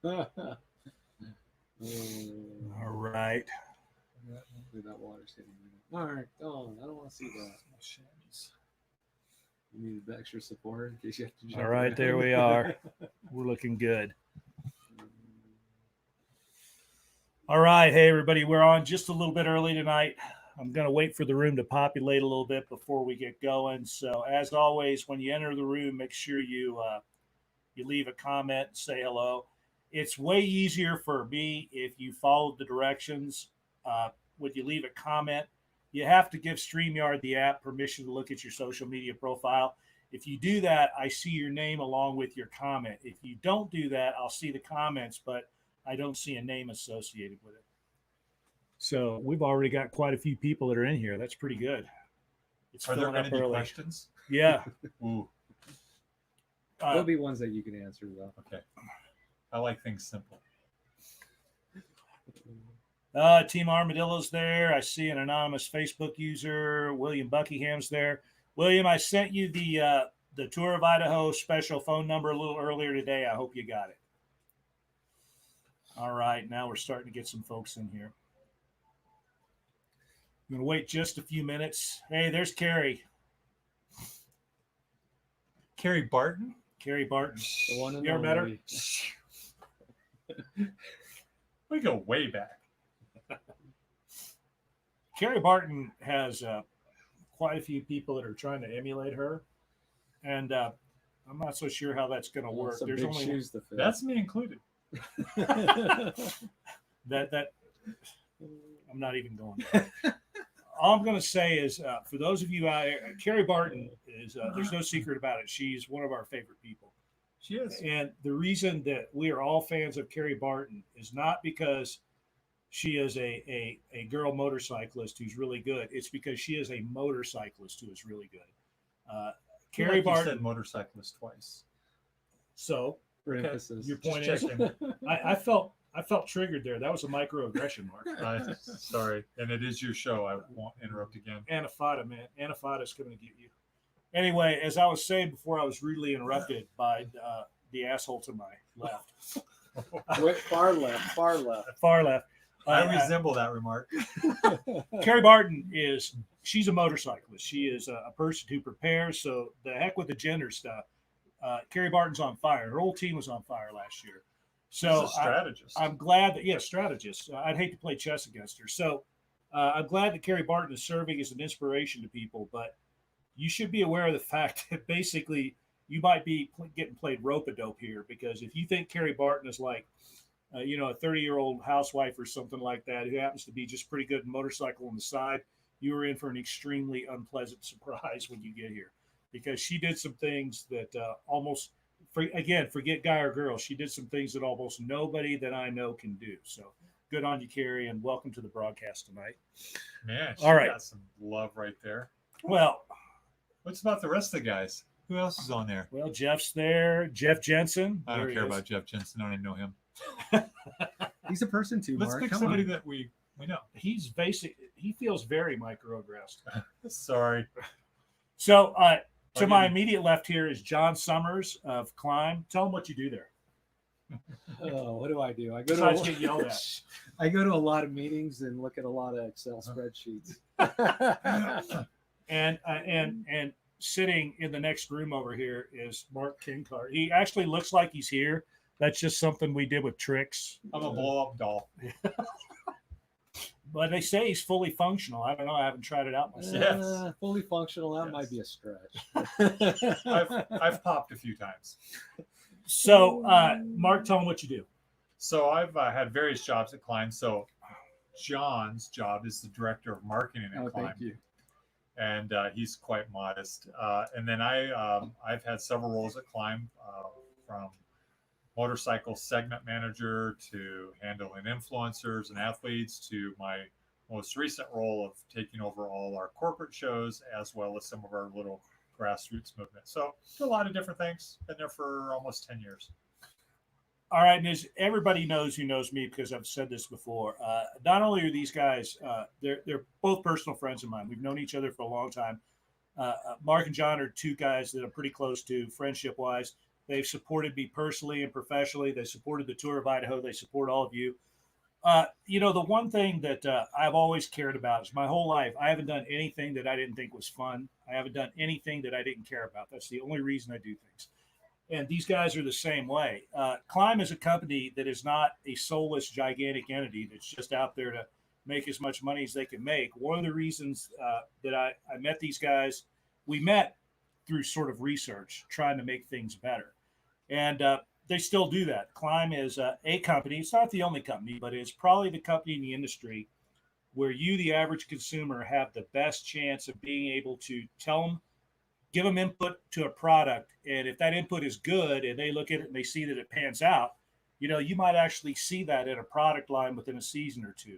All right. That water's hitting me. Mark, don't. I don't want to see that. You need the extra support in case you have to jump. All right, around. there we are. We're looking good. All right. Hey, everybody. We're on just a little bit early tonight. I'm going to wait for the room to populate a little bit before we get going. So, as always, when you enter the room, make sure you leave a comment and say hello. It's way easier for me if you follow the directions. When you leave a comment, you have to give StreamYard, the app, permission to look at your social media profile. If you do that, I see your name along with your comment. If you don't do that, I'll see the comments, but I don't see a name associated with it. So we've already got quite a few people that are in here. That's pretty good. It's Are there filling up any early. questions? Yeah. Ooh, There'll be ones that you can answer, though. okay. I like things simple. Team Armadillo's there. I see an anonymous Facebook user. William Buckingham's there. William, I sent you the Tour of Idaho special phone number a little earlier today. I hope you got it. All right, now we're starting to get some folks in here. I'm going to wait just a few minutes. Hey, there's Carrie. Carrie Barton? Carrie Barton. The one and You ever met her? only. We go way back. Carrie Barton has quite a few people that are trying to emulate her, and I'm not so sure how that's going to work. Some There's big only shoes to fill. That's me included. that I'm not even going there. All I'm going to say is, for those of you out there, Carrie Barton is, there's no secret about it. She's one of our favorite people. She is. And the reason that we are all fans of Carrie Barton is not because she is a girl motorcyclist who's really good. It's because she is a motorcyclist who is really good. Carrie Barton. You said motorcyclist twice. So, For Okay. emphasis. your point Just is, checking. I felt triggered there. That was a microaggression, Mark. Sorry. And it is your show. I won't interrupt again. Anafada, man. Anafada's coming to get you. Anyway, as I was saying before, I was rudely interrupted by the asshole to my left. Wait, far left. Far left. I resemble that remark. Carrie Barton she's a motorcyclist. She is a person who prepares. So the heck with the gender stuff. Carrie Barton's on fire. Her whole team was on fire last year. So She's a strategist. I'm glad that, strategist. I'd hate to play chess against her. So I'm glad that Carrie Barton is serving as an inspiration to people, but you should be aware of the fact that basically you might be getting played rope-a-dope here, because if you think Carrie Barton is like, a 30-year-old housewife or something like that who happens to be just pretty good motorcycle on the side, you are in for an extremely unpleasant surprise when you get here, because she did some things that forget guy or girl. She did some things that almost nobody that I know can do. So good on you, Carrie, and welcome to the broadcast tonight. Man, she All right. got some love right there. Well, What's about the rest of the guys? Who else is on there? Jeff's there. Jeff Jensen. I There don't he care is. about Jeff Jensen. I don't even know him. He's a person too, Let's Mark. pick Come somebody on. that we know. He's he feels very microaggressed. Sorry. So to Okay. my immediate left here is John Summers of KLIM. Tell him what you do there. Oh, what do? I go Besides to get yelled at. I go to a lot of meetings and look at a lot of Excel spreadsheets. And sitting in the next room over here is Mark Kincard. He actually looks like he's here. That's just something we did with tricks. I'm a blow-up doll. But they say he's fully functional. I don't know. I haven't tried it out myself. Yes. Fully functional. That Yes. might be a stretch. I've popped a few times. So, Mark, tell him what you do. So I've had various jobs at KLIM. So John's job is the director of marketing at Oh, KLIM. thank you. And he's quite modest. And then I've had several roles at KLIM, from motorcycle segment manager to handling influencers and athletes to my most recent role of taking over all our corporate shows, as well as some of our little grassroots movement. So a lot of different things. Been there for almost 10 years. All right, and as everybody knows who knows me, because I've said this before, not only are these guys, they're both personal friends of mine. We've known each other for a long time. Mark and John are two guys that I'm pretty close to friendship-wise. They've supported me personally and professionally. They supported the Tour of Idaho. They support all of you. The one thing that I've always cared about is my whole life, I haven't done anything that I didn't think was fun. I haven't done anything that I didn't care about. That's the only reason I do things. And these guys are the same way. KLIM is a company that is not a soulless, gigantic entity that's just out there to make as much money as they can make. One of the reasons that I met these guys, we met through sort of research, trying to make things better. And they still do that. KLIM is a company. It's not the only company, but it's probably the company in the industry where you, the average consumer, have the best chance of being able to tell them, give them input to a product. And if that input is good and they look at it and they see that it pans out, you might actually see that in a product line within a season or two.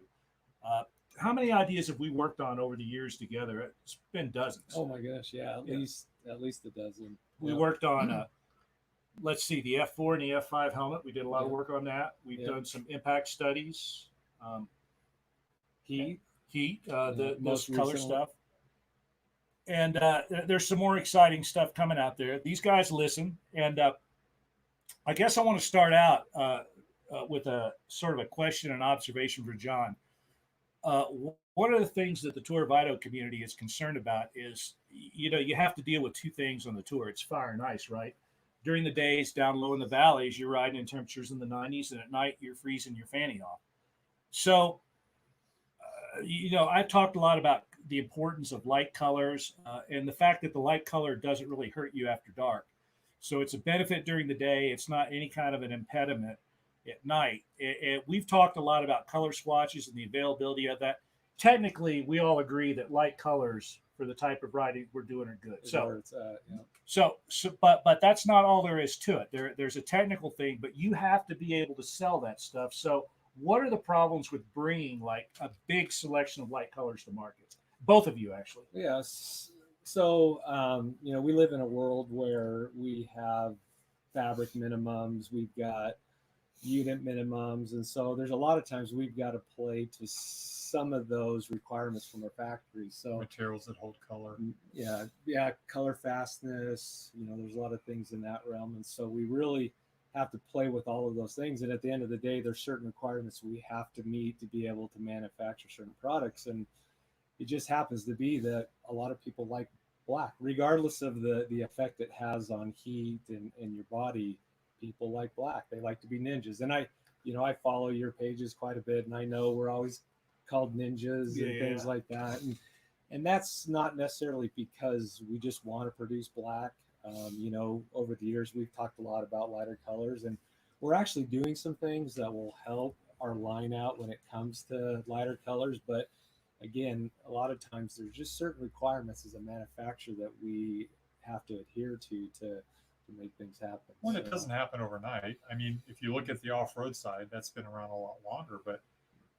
How many ideas have we worked on over the years together? It's been dozens. Oh my gosh, yeah, at least a dozen. We worked on let's see, the F4 and the F5 helmet. We did a lot of work on that. We've done some impact studies, heat, the most color stuff. And there's some more exciting stuff coming out there. These guys listen. And I guess I want to start out with a sort of a question and observation for John. One of the things that the Tour of Idaho community is concerned about is, you have to deal with two things on the tour. It's fire and ice, right? During the days down low in the valleys, you're riding in temperatures in the 90s, and at night you're freezing your fanny off. So, I've talked a lot about the importance of light colors and the fact that the light color doesn't really hurt you after dark. So it's a benefit during the day. It's not any kind of an impediment at night. We've talked a lot about color swatches and the availability of that. Technically, we all agree that light colors for the type of riding we're doing are good. But that's not all there is to it. There's a technical thing, but you have to be able to sell that stuff. So what are the problems with bringing like a big selection of light colors to market? Both of you, actually. Yes. So, we live in a world where we have fabric minimums, we've got unit minimums. And so there's a lot of times we've got to play to some of those requirements from our factory. So materials that hold color. Yeah. Color fastness, there's a lot of things in that realm. And so we really have to play with all of those things. And at the end of the day, there's certain requirements we have to meet to be able to manufacture certain products. And it just happens to be that a lot of people like black, regardless of the effect it has on heat and your body. People like black. They like to be ninjas. And I follow your pages quite a bit, and I know we're always called ninjas and things like that. And that's not necessarily because we just want to produce black. Over the years, we've talked a lot about lighter colors, and we're actually doing some things that will help our line out when it comes to lighter colors. But again, a lot of times there's just certain requirements as a manufacturer that we have to adhere to make things happen. Well, it doesn't happen overnight. I mean, if you look at the off-road side, that's been around a lot longer, but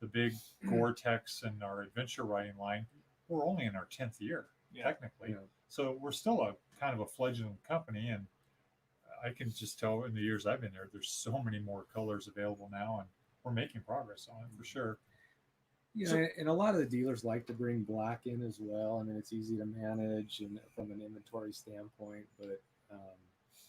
the big Gore-Tex and our adventure riding line, we're only in our 10th year, technically. Yeah. So we're still a kind of a fledgling company, and I can just tell in the years I've been there, there's so many more colors available now, and we're making progress on it for sure. And a lot of the dealers like to bring black in as well. I mean, it's easy to manage and from an inventory standpoint, but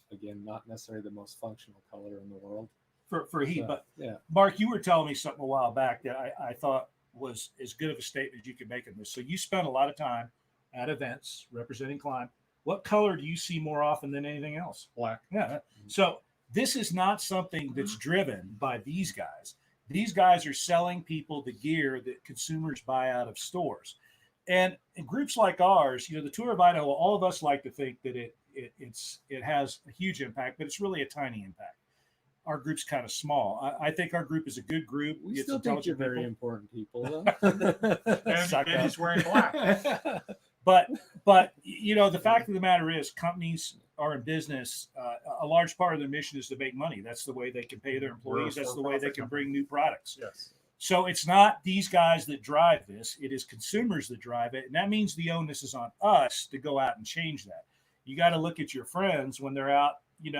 again, not necessarily the most functional color in the world for heat. But Mark, you were telling me something a while back that I thought was as good of a statement as you could make in this. So you spend a lot of time at events representing KLIM. What color do you see more often than anything else? Black. Yeah. So this is not something that's driven by these guys. These guys are selling people the gear that consumers buy out of stores. And in groups like ours, the Tour of Idaho, all of us like to think that it has a huge impact, but it's really a tiny impact. Our group's kind of small. I think our group is a good group. We still think you're very important people, though. and he's wearing black. But the fact of the matter is, companies are in business. A large part of their mission is to make money. That's the way they can pay their employees. That's the way they can bring new products. Yes. So it's not these guys that drive this. It is consumers that drive it. And that means the onus is on us to go out and change that. You got to look at your friends when they're out, we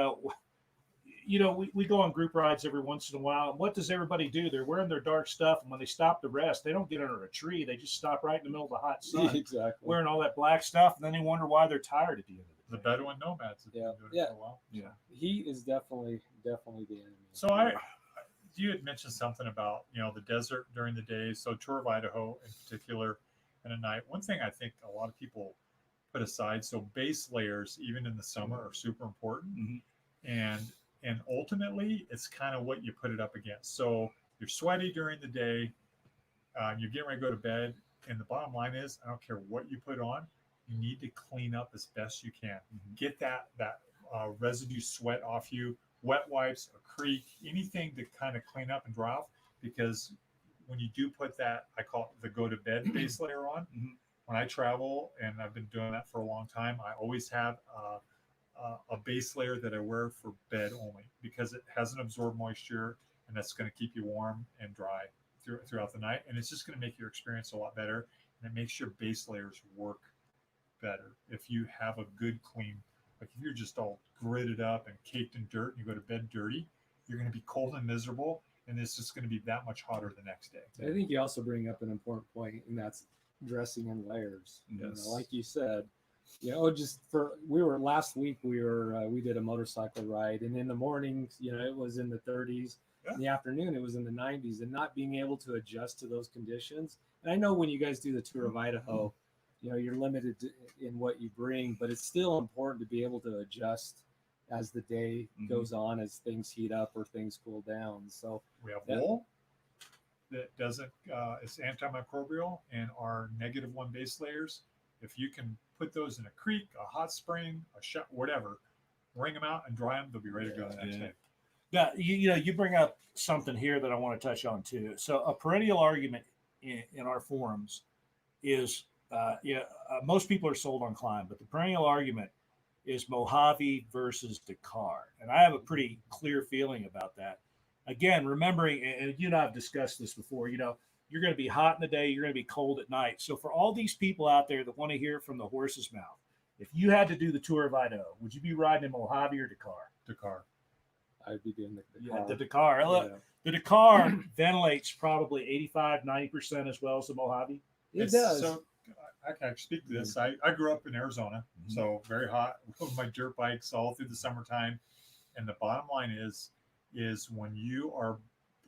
go on group rides every once in a while. And what does everybody do? They're wearing their dark stuff. And when they stop to rest, they don't get under a tree. They just stop right in the middle of the hot sun, exactly, wearing all that black stuff. And then they wonder why they're tired at the end of the day. The Bedouin nomads have Yeah. been doing Yeah. it for a while. Yeah. Heat is definitely the enemy. So you had mentioned something about, the desert during the day. So Tour of Idaho in particular, and at night. One thing I think a lot of people put aside. So base layers, even in the summer, are super important. Mm-hmm. And ultimately, it's kind of what you put it up against. So you're sweaty during the day, you're getting ready to go to bed, and the bottom line is, I don't care what you put on, you need to clean up as best you can. Mm-hmm. Get that residue sweat off you. Wet wipes, a creek, anything to kind of clean up and dry off. Because when you do put that, I call it the go to bed base layer on. Mm-hmm. When I travel, and I've been doing that for a long time, I always have a base layer that I wear for bed only, because it hasn't absorbed moisture, and that's going to keep you warm and dry throughout the night. And it's just going to make your experience a lot better. And it makes your base layers work better if you have a good clean. Like if you're just all gritted up and caked in dirt and you go to bed dirty, you're going to be cold and miserable, and it's just going to be that much hotter the next day. I think you also bring up an important point, and that's dressing in layers. Yes. Like you said, last week we did a motorcycle ride, and in the mornings, it was in the 30s. Yeah. In the afternoon, it was in the 90s, and not being able to adjust to those conditions. And I know when you guys do the Tour of Idaho, you're limited in what you bring, but it's still important to be able to adjust as the day goes on, as things heat up or things cool down. So we have wool that doesn't, it's antimicrobial, and our -1 base layers. If you can put those in a creek, a hot spring, a shot, whatever, wring them out and dry them, they'll be ready to go the next day. Yeah, you bring up something here that I want to touch on too. So a perennial argument in our forums is, most people are sold on KLIM, but the perennial argument is Mojave versus Dakar, and I have a pretty clear feeling about that. Again, remembering, and you and I have discussed this before. You're going to be hot in the day, you're going to be cold at night. So for all these people out there that want to hear it from the horse's mouth, if you had to do the Tour of Idaho, would you be riding in Mojave or Dakar? Dakar. I'd be doing the Dakar. The Dakar. The Dakar ventilates probably 85-90% as well as the Mojave. It does. So I can speak to this. I grew up in Arizona, so very hot with my dirt bikes all through the summertime. And the bottom line is when you are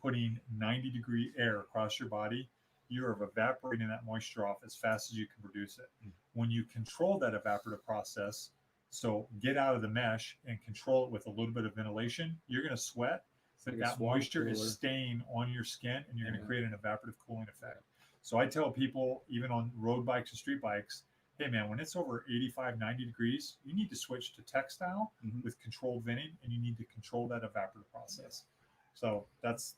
putting 90-degree air across your body, you are evaporating that moisture off as fast as you can produce it. When you control that evaporative process, so get out of the mesh and control it with a little bit of ventilation, you're going to sweat, but that moisture is staying on your skin, and you're going to create an evaporative cooling effect. So I tell people, even on road bikes and street bikes, hey man, when it's over 85-90 degrees, you need to switch to textile with controlled venting, and you need to control that evaporative process. So that's,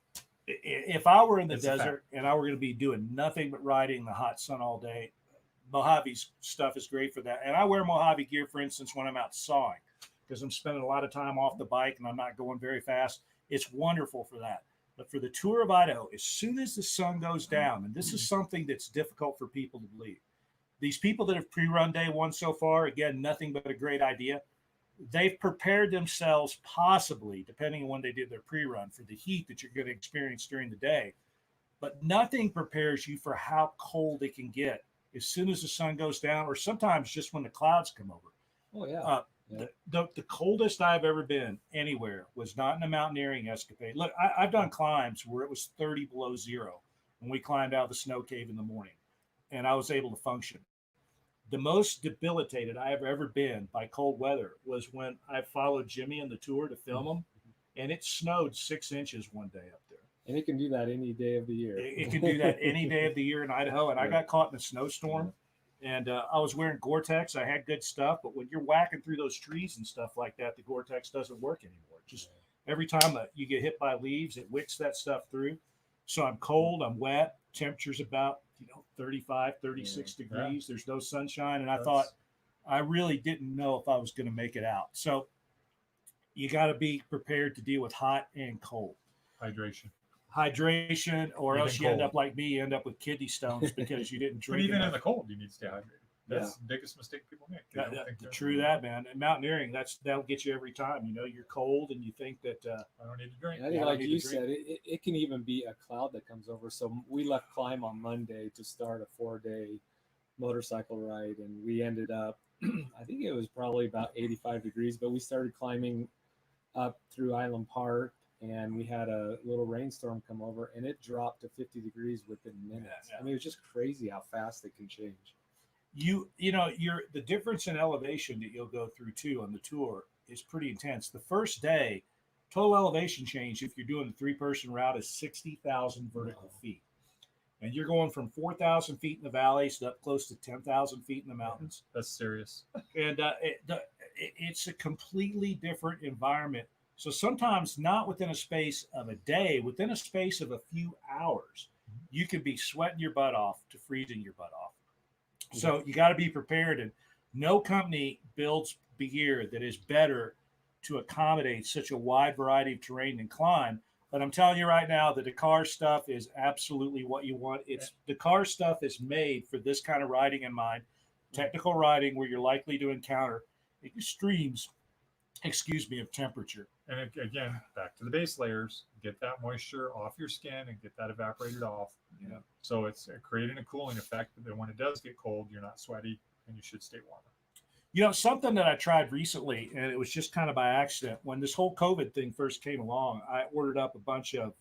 if I were in the desert and I were going to be doing nothing but riding in the hot sun all day, Mojave's stuff is great for that. And I wear Mojave gear, for instance, when I'm out sawing, because I'm spending a lot of time off the bike and I'm not going very fast. It's wonderful for that. But for the Tour of Idaho, as soon as the sun goes down, and this is something that's difficult for people to believe, these people that have pre-run day one so far, again, nothing but a great idea. They've prepared themselves, possibly, depending on when they did their pre-run, for the heat that you're going to experience during the day. But nothing prepares you for how cold it can get as soon as the sun goes down, or sometimes just when the clouds come over. Oh, yeah. The coldest I've ever been anywhere was not in a mountaineering escapade. Look, I've done climbs where it was 30 below zero when we climbed out of the snow cave in the morning, and I was able to function. The most debilitated I have ever been by cold weather was when I followed Jimmy on the tour to film him, and it snowed 6 inches one day up there. And it can do that any day of the year. It can do that any day of the year in Idaho. And I got caught in a snowstorm, and I was wearing Gore-Tex. I had good stuff, but when you're whacking through those trees and stuff like that, the Gore-Tex doesn't work anymore. Just every time that you get hit by leaves, it wicks that stuff through. So I'm cold, I'm wet. Temperature's about 35, 36 degrees. There's no sunshine, and I thought I really didn't know if I was going to make it out. So you got to be prepared to deal with hot and cold. Hydration, or else you end up like me, you end up with kidney stones because you didn't drink. But even enough. in the cold, you need to stay hydrated. That's the biggest mistake people make. True that, man. And mountaineering, that'll get you every time. You're cold and you think that I don't need to drink. I think, like you said, it can even be a cloud that comes over. So we left KLIM on Monday to start a 4-day motorcycle ride, and we ended up I think it was probably about 85 degrees, but we started climbing up through Island Park, and we had a little rainstorm come over, and it dropped to 50 degrees within minutes. Yeah. I mean, it was just crazy how fast it can change. The difference in elevation that you'll go through too on the tour is pretty intense. The first day, total elevation change if you're doing the 3-person route is 60,000 vertical feet, and you're going from 4,000 feet in the valleys to up close to 10,000 feet in the mountains. That's serious. And it's a completely different environment. So sometimes not within a space of a day, within a space of a few hours, you could be sweating your butt off to freezing your butt off. So you got to be prepared, and no company builds gear that is better to accommodate such a wide variety of terrain and climb. But I'm telling you right now, the Dakar stuff is absolutely what you want. It's Dakar stuff is made for this kind of riding in mind, technical riding where you're likely to encounter extremes, of temperature. And again, back to the base layers, get that moisture off your skin and get that evaporated off. Yeah. So it's creating a cooling effect that when it does get cold, you're not sweaty and you should stay warmer. Something that I tried recently, and it was just kind of by accident. When this whole COVID thing first came along, I ordered up a bunch of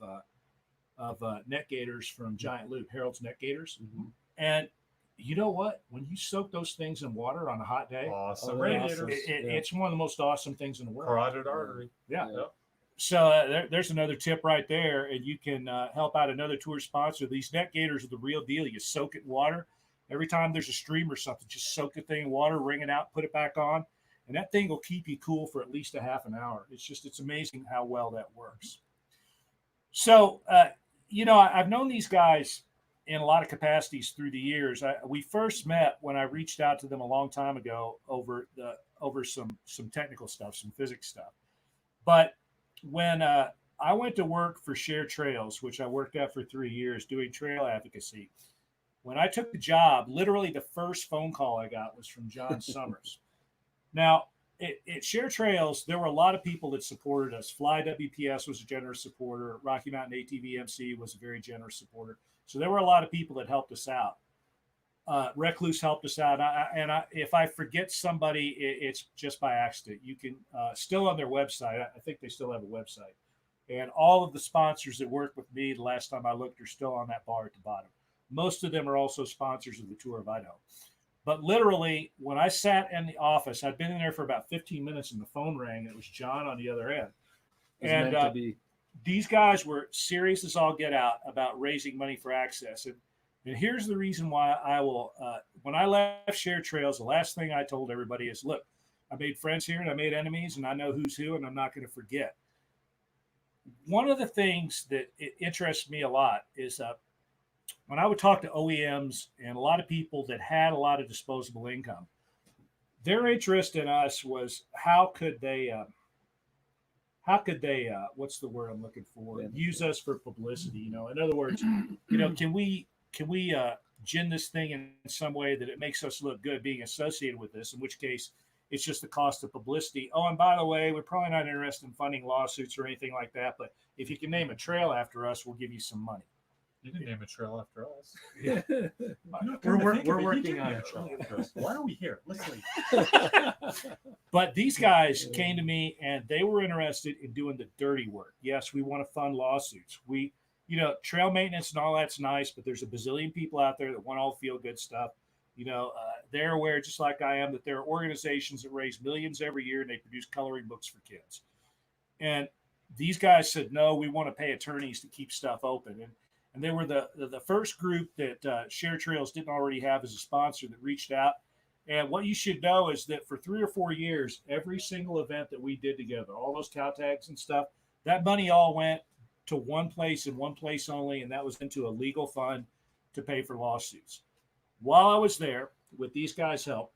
net gators from Giant Loop, Harold's Net Gators. Mm-hmm. And you know what? When you soak those things in water on a hot day, Awesome Oh, radiators. awesome. it's one of the most awesome things in the world. Carotid artery. Yeah. Yep. So there's another tip right there, and you can help out another tour sponsor. These net gators are the real deal. You soak it in water. Every time there's a stream or something, just soak the thing in water, wring it out, put it back on, and that thing will keep you cool for at least a half an hour. It's amazing how well that works. So, I've known these guys in a lot of capacities through the years. We first met when I reached out to them a long time ago over some technical stuff, some physics stuff. But when I went to work for Share Trails, which I worked at for 3 years doing trail advocacy, when I took the job, literally the first phone call I got was from John Summers. Now, at Share Trails, there were a lot of people that supported us. Fly WPS was a generous supporter. Rocky Mountain ATVMC was a very generous supporter. So there were a lot of people that helped us out. Recluse helped us out. If I forget somebody, it's just by accident. You can still on their website. I think they still have a website. And all of the sponsors that worked with me the last time I looked are still on that bar at the bottom. Most of them are also sponsors of the Tour of Idaho. But literally, when I sat in the office, I'd been in there for about 15 minutes and the phone rang. It was John on the other end. And these guys were serious as all get out about raising money for access. And here's the reason why I will, when I left Share Trails, the last thing I told everybody is, look, I made friends here and I made enemies and I know who's who and I'm not going to forget. One of the things that interests me a lot is when I would talk to OEMs and a lot of people that had a lot of disposable income, their interest in us was how could they what's the word I'm looking for? Use us for publicity. In other words, can we gin this thing in some way that it makes us look good being associated with this, in which case it's just the cost of publicity. Oh, and by the way, we're probably not interested in funding lawsuits or anything like that, but if you can name a trail after us, we'll give you some money. You can name a trail after us. Yeah. We're working on it. Why are we here? Let's leave. But these guys came to me and they were interested in doing the dirty work. Yes, we want to fund lawsuits. Trail maintenance and all that's nice, but there's a bazillion people out there that want all feel good stuff. They're aware, just like I am, that there are organizations that raise millions every year and they produce coloring books for kids. And these guys said, no, we want to pay attorneys to keep stuff open. And they were the first group that Share Trails didn't already have as a sponsor that reached out. And what you should know is that for 3 or 4 years, every single event that we did together, all those cow tags and stuff, that money all went to one place and one place only, and that was into a legal fund to pay for lawsuits. While I was there, with these guys' help,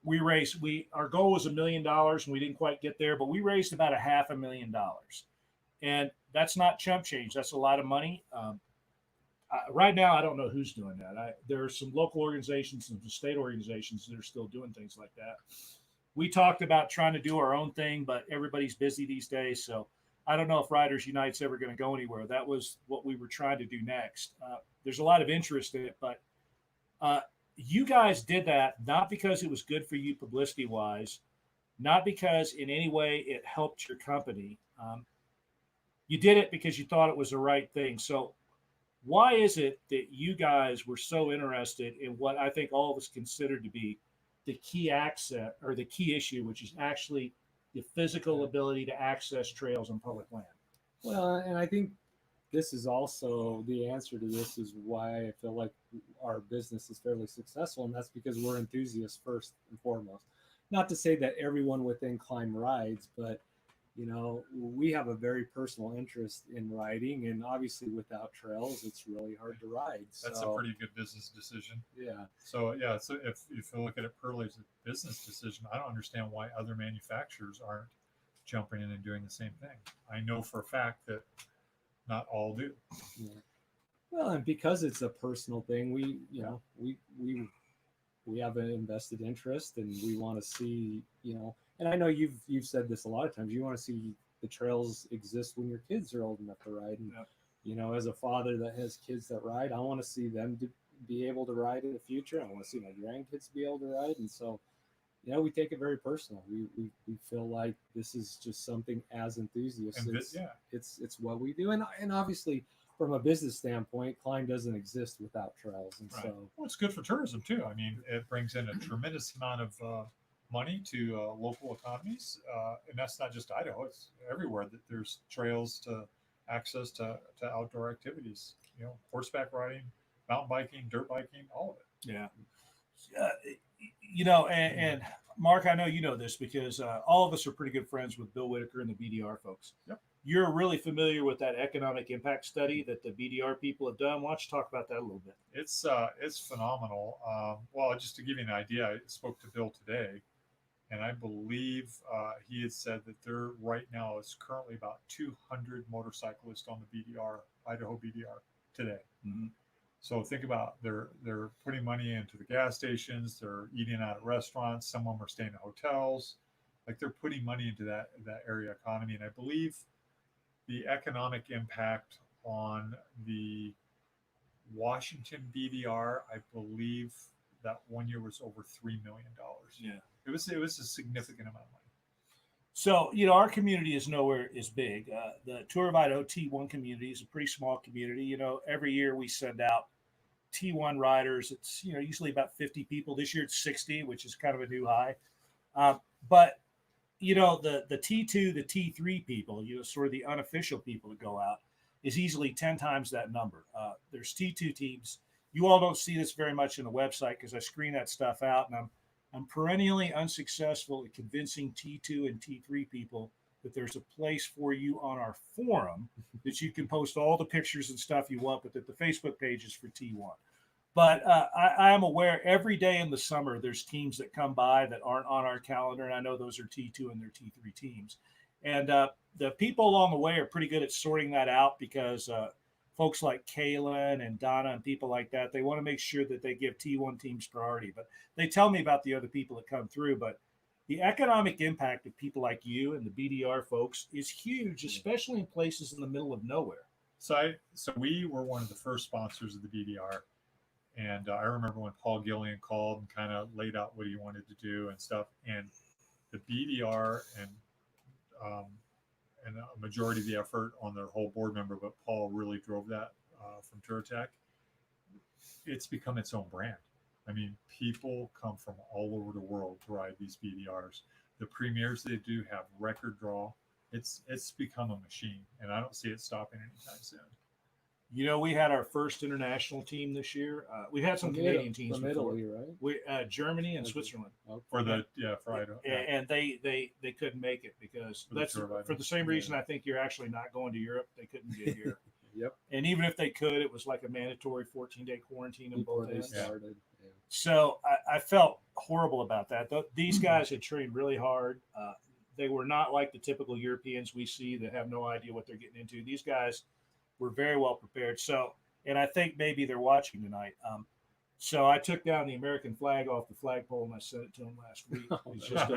our goal was $1 million, and we didn't quite get there, but we raised about $500,000. And that's not chump change. That's a lot of money. Right now, I don't know who's doing that. There are some local organizations and some state organizations that are still doing things like that. We talked about trying to do our own thing, but everybody's busy these days. So I don't know if Riders Unite's ever going to go anywhere. That was what we were trying to do next. There's a lot of interest in it, but you guys did that not because it was good for you publicity wise, not because in any way it helped your company. You did it because you thought it was the right thing. So, why is it that you guys were so interested in what I think all of us consider to be the key access or the key issue, which is actually the physical ability to access trails on public land? Well, and I think this is also the answer to this is why I feel like our business is fairly successful, and that's because we're enthusiasts first and foremost. Not to say that everyone within KLIM rides, but we have a very personal interest in riding, and obviously without trails, it's really hard to ride. That's a pretty good business decision. Yeah. So if you look at it purely as a business decision, I don't understand why other manufacturers aren't jumping in and doing the same thing. I know for a fact that not all do. Yeah. Well, and because it's a personal thing, we have an invested interest, and we want to see, and I know you've said this a lot of times, you want to see the trails exist when your kids are old enough to ride. And, as a father that has kids that ride, I want to see them to be able to ride in the future. I want to see my grandkids be able to ride. And so, we take it very personal. We feel like this is just something as enthusiasts. It's what we do. And obviously, from a business standpoint, KLIM doesn't exist without trails. And so, well, it's good for tourism too. I mean, it brings in a tremendous amount of money to local economies, and that's not just Idaho; it's everywhere that there's trails to access to outdoor activities. Horseback riding, mountain biking, dirt biking, all of it. Yeah. And Mark, I know you know this because all of us are pretty good friends with Bill Whitaker and the BDR folks. Yep. You're really familiar with that economic impact study that the BDR people have done. Why don't you talk about that a little bit? It's phenomenal. Well, just to give you an idea, I spoke to Bill today, and I believe he had said that there right now is currently about 200 motorcyclists on the Idaho BDR today. Mm-hmm. So think about they're putting money into the gas stations, they're eating out at restaurants, some of them are staying in hotels. Like they're putting money into that area economy. And I believe the economic impact on the Washington BDR, I believe that one year was over $3 million. Yeah. It was a significant amount of money. So, our community is nowhere as big. The Tour of Idaho T1 community is a pretty small community. Every year we send out T1 riders. It's, usually about 50 people. This year it's 60, which is kind of a new high. But, the T2, the T3 people, sort of the unofficial people that go out is easily 10 times that number. There's T2 teams. You all don't see this very much in the website because I screen that stuff out, and I'm perennially unsuccessful at convincing T2 and T3 people that there's a place for you on our forum that you can post all the pictures and stuff you want, but that the Facebook page is for T1. But I am aware every day in the summer there's teams that come by that aren't on our calendar, and I know those are T2 and they're T3 teams. And the people along the way are pretty good at sorting that out because folks like KLIM and Donna and people like that, they want to make sure that they give T1 teams priority. But they tell me about the other people that come through. But the economic impact of people like you and the BDR folks is huge, especially in places in the middle of nowhere. So we were one of the first sponsors of the BDR. And I remember when Paul Gillian called and kind of laid out what he wanted to do and stuff. And the BDR and a majority of the effort on their whole board member, but Paul really drove that from TourTech. It's become its own brand. I mean, people come from all over the world to ride these BDRs. The premieres they do have record draw. It's become a machine, and I don't see it stopping anytime soon. We had our first international team this year. We've had some Canadian teams from before. Italy, right? We Germany and Switzerland. For Idaho. And they couldn't make it because that's for the same reason I think you're actually not going to Europe. They couldn't get here. Yep. And even if they could, it was like a mandatory 14-day quarantine in both ends. Started. Yeah. So I felt horrible about that. These guys had trained really hard. They were not like the typical Europeans we see that have no idea what they're getting into. These guys were very well prepared. So, and I think maybe they're watching tonight. So I took down the American flag off the flagpole and I sent it to them last week. It's just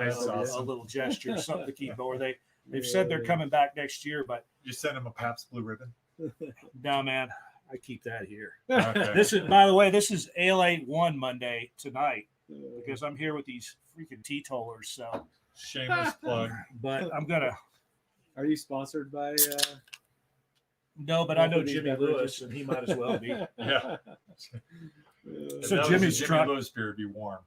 a little gesture, something to keep over. They've said they're coming back next year, but you sent them a Pabst Blue Ribbon. No, man. I keep that here. Okay. This is, by the way, this is ALA1 Monday tonight because I'm here with these freaking teetotalers. So, Shameless plug. but I'm gonna. Are you sponsored by? No, but I know Both of these Jimmy beverages? Lewis, and he might as well be. Yeah. Uh, So If that Jimmy's was a Jimmy truck- Lewis beer would be warm.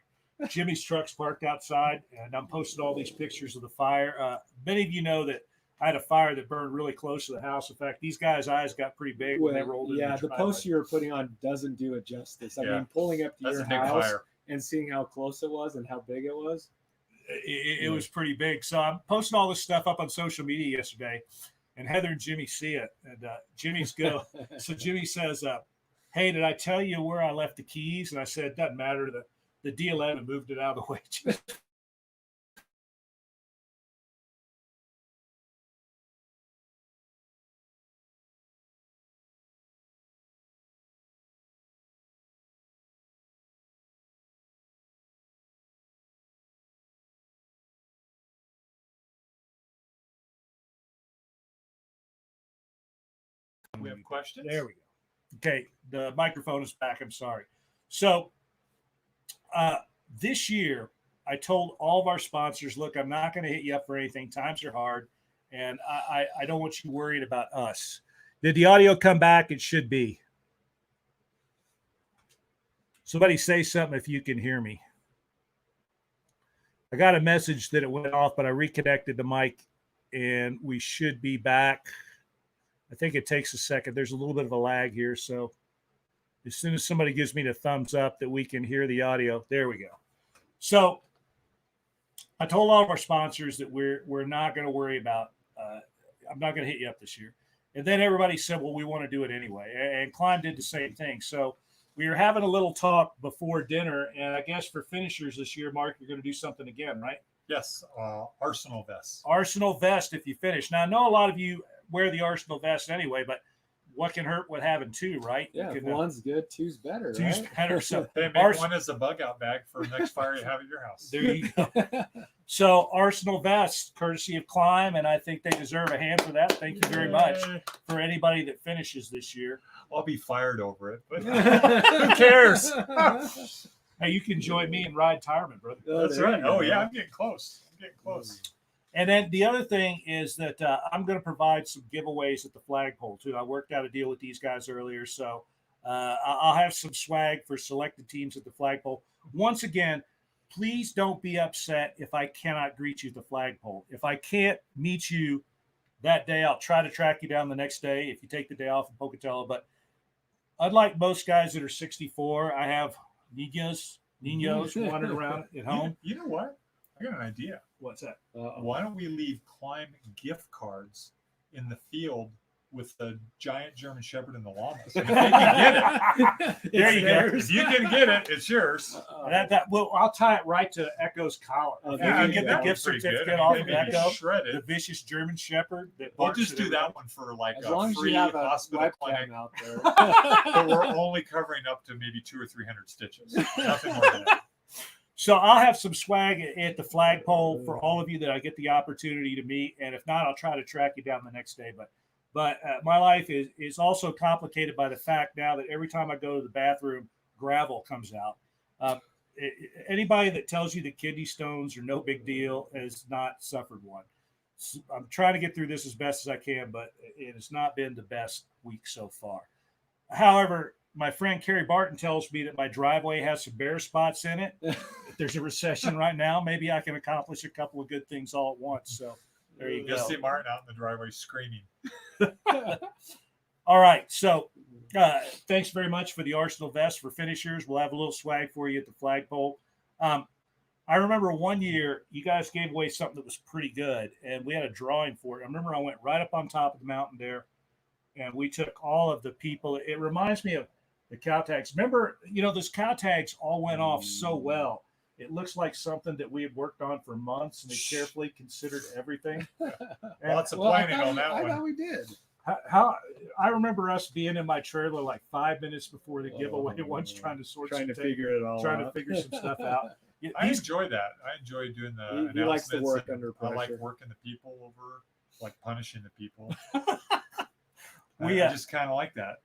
Jimmy's truck's parked outside, and I'm posting all these pictures of the fire. Many of you know that I had a fire that burned really close to the house. In fact, these guys' eyes got pretty big when they rolled in. yeah, the post you were putting on doesn't do it justice. I Yeah. mean, pulling up to That's your a big house fire. and seeing how close it was and how big it was. It was pretty big. So I'm posting all this stuff up on social media yesterday, and Heather and Jimmy see it. And Jimmy's go. So Jimmy says, "Hey, did I tell you where I left the keys?" And I said, "It doesn't matter. The D11 moved it out of the way." We have questions. There we go. Okay, the microphone is back. I'm sorry. So this year, I told all of our sponsors, look, I'm not going to hit you up for anything. Times are hard, and I don't want you worried about us. Did the audio come back? It should be. Somebody say something if you can hear me. I got a message that it went off, but I reconnected the mic, and we should be back. I think it takes a second. There's a little bit of a lag here. So as soon as somebody gives me the thumbs up that we can hear the audio, there we go. So I told all of our sponsors that we're not going to worry about, I'm not going to hit you up this year. And then everybody said, well, we want to do it anyway. And KLIM did the same thing. So we were having a little talk before dinner. And I guess for finishers this year, Mark, you're going to do something again, right? Yes. Arsenal vests. Arsenal vest if you finish. Now, I know a lot of you wear the Arsenal vest anyway, but what can hurt with having two, right? Yeah, You if can, one's good, two's better. two's right? better. So Hey, make Ars- one as a bug out bag for next fire you have at your house. there you go. So Arsenal vest, courtesy of KLIM, and I think they deserve a hand for that. Thank you very much Yay. for anybody that finishes this year. I'll be fired over it, but Who cares? Hey, you can join me and ride Tireman, brother. that's there right. you go. Oh yeah, I'm getting close. And then the other thing is that I'm going to provide some giveaways at the flagpole too. I worked out a deal with these guys earlier, so I'll have some swag for selected teams at the flagpole. Once again, please don't be upset if I cannot greet you at the flagpole. If I can't meet you that day, I'll try to track you down the next day if you take the day off in Pocatello. But unlike most guys that are 64, I have niños wandering around at home. You know what? I got an idea. What's that? Why don't we leave KLIM gift cards in the field with the giant German Shepherd and the llamas? If they can get it, There you go. if you can get it, it's yours. Well, I'll tie it right to Echo's collar. If Yeah, you I can mean, get the that gift one's pretty good. certificate I off mean, of they may be Echo, the shredded. vicious German Shepherd that We'll barks just at do everybody. that one for like as a long as free you have a hospital clinic, webcam out there. but we're only covering up to maybe 200 or 300 stitches. Nothing more than that. So I'll have some swag at the flagpole for all of you that I get the opportunity to meet, and if not, I'll try to track you down the next day. But my life is also complicated by the fact now that every time I go to the bathroom, gravel comes out. Anybody that tells you that kidney stones are no big deal has not suffered one. So I'm trying to get through this as best as I can, but it has not been the best week so far. However, my friend Kerry Barton tells me that my driveway has some bare spots in it. If there's a recession right now, maybe I can accomplish a couple of good things all at once. So there you You'll go. see Martin out in the driveway screaming. All right. So thanks very much for the Arsenal vest for finishers. We'll have a little swag for you at the flagpole. I remember one year you guys gave away something that was pretty good, and we had a drawing for it. I remember I went right up on top of the mountain there, and we took all of the people. It reminds me of the cow tags. Remember, those cow tags all went off so well. It looks like something that we had worked on for months, and they carefully considered everything. Lots of planning on that I one. thought we did. How I remember us being in my trailer like 5 minutes before the giveaway once, trying to sort Trying to some tape, figure it all trying out. to figure some stuff out. I enjoy that. I enjoy doing the He likes to announcements work and under I like pressure. working the people over, like punishing the people. We, I just kind of like that.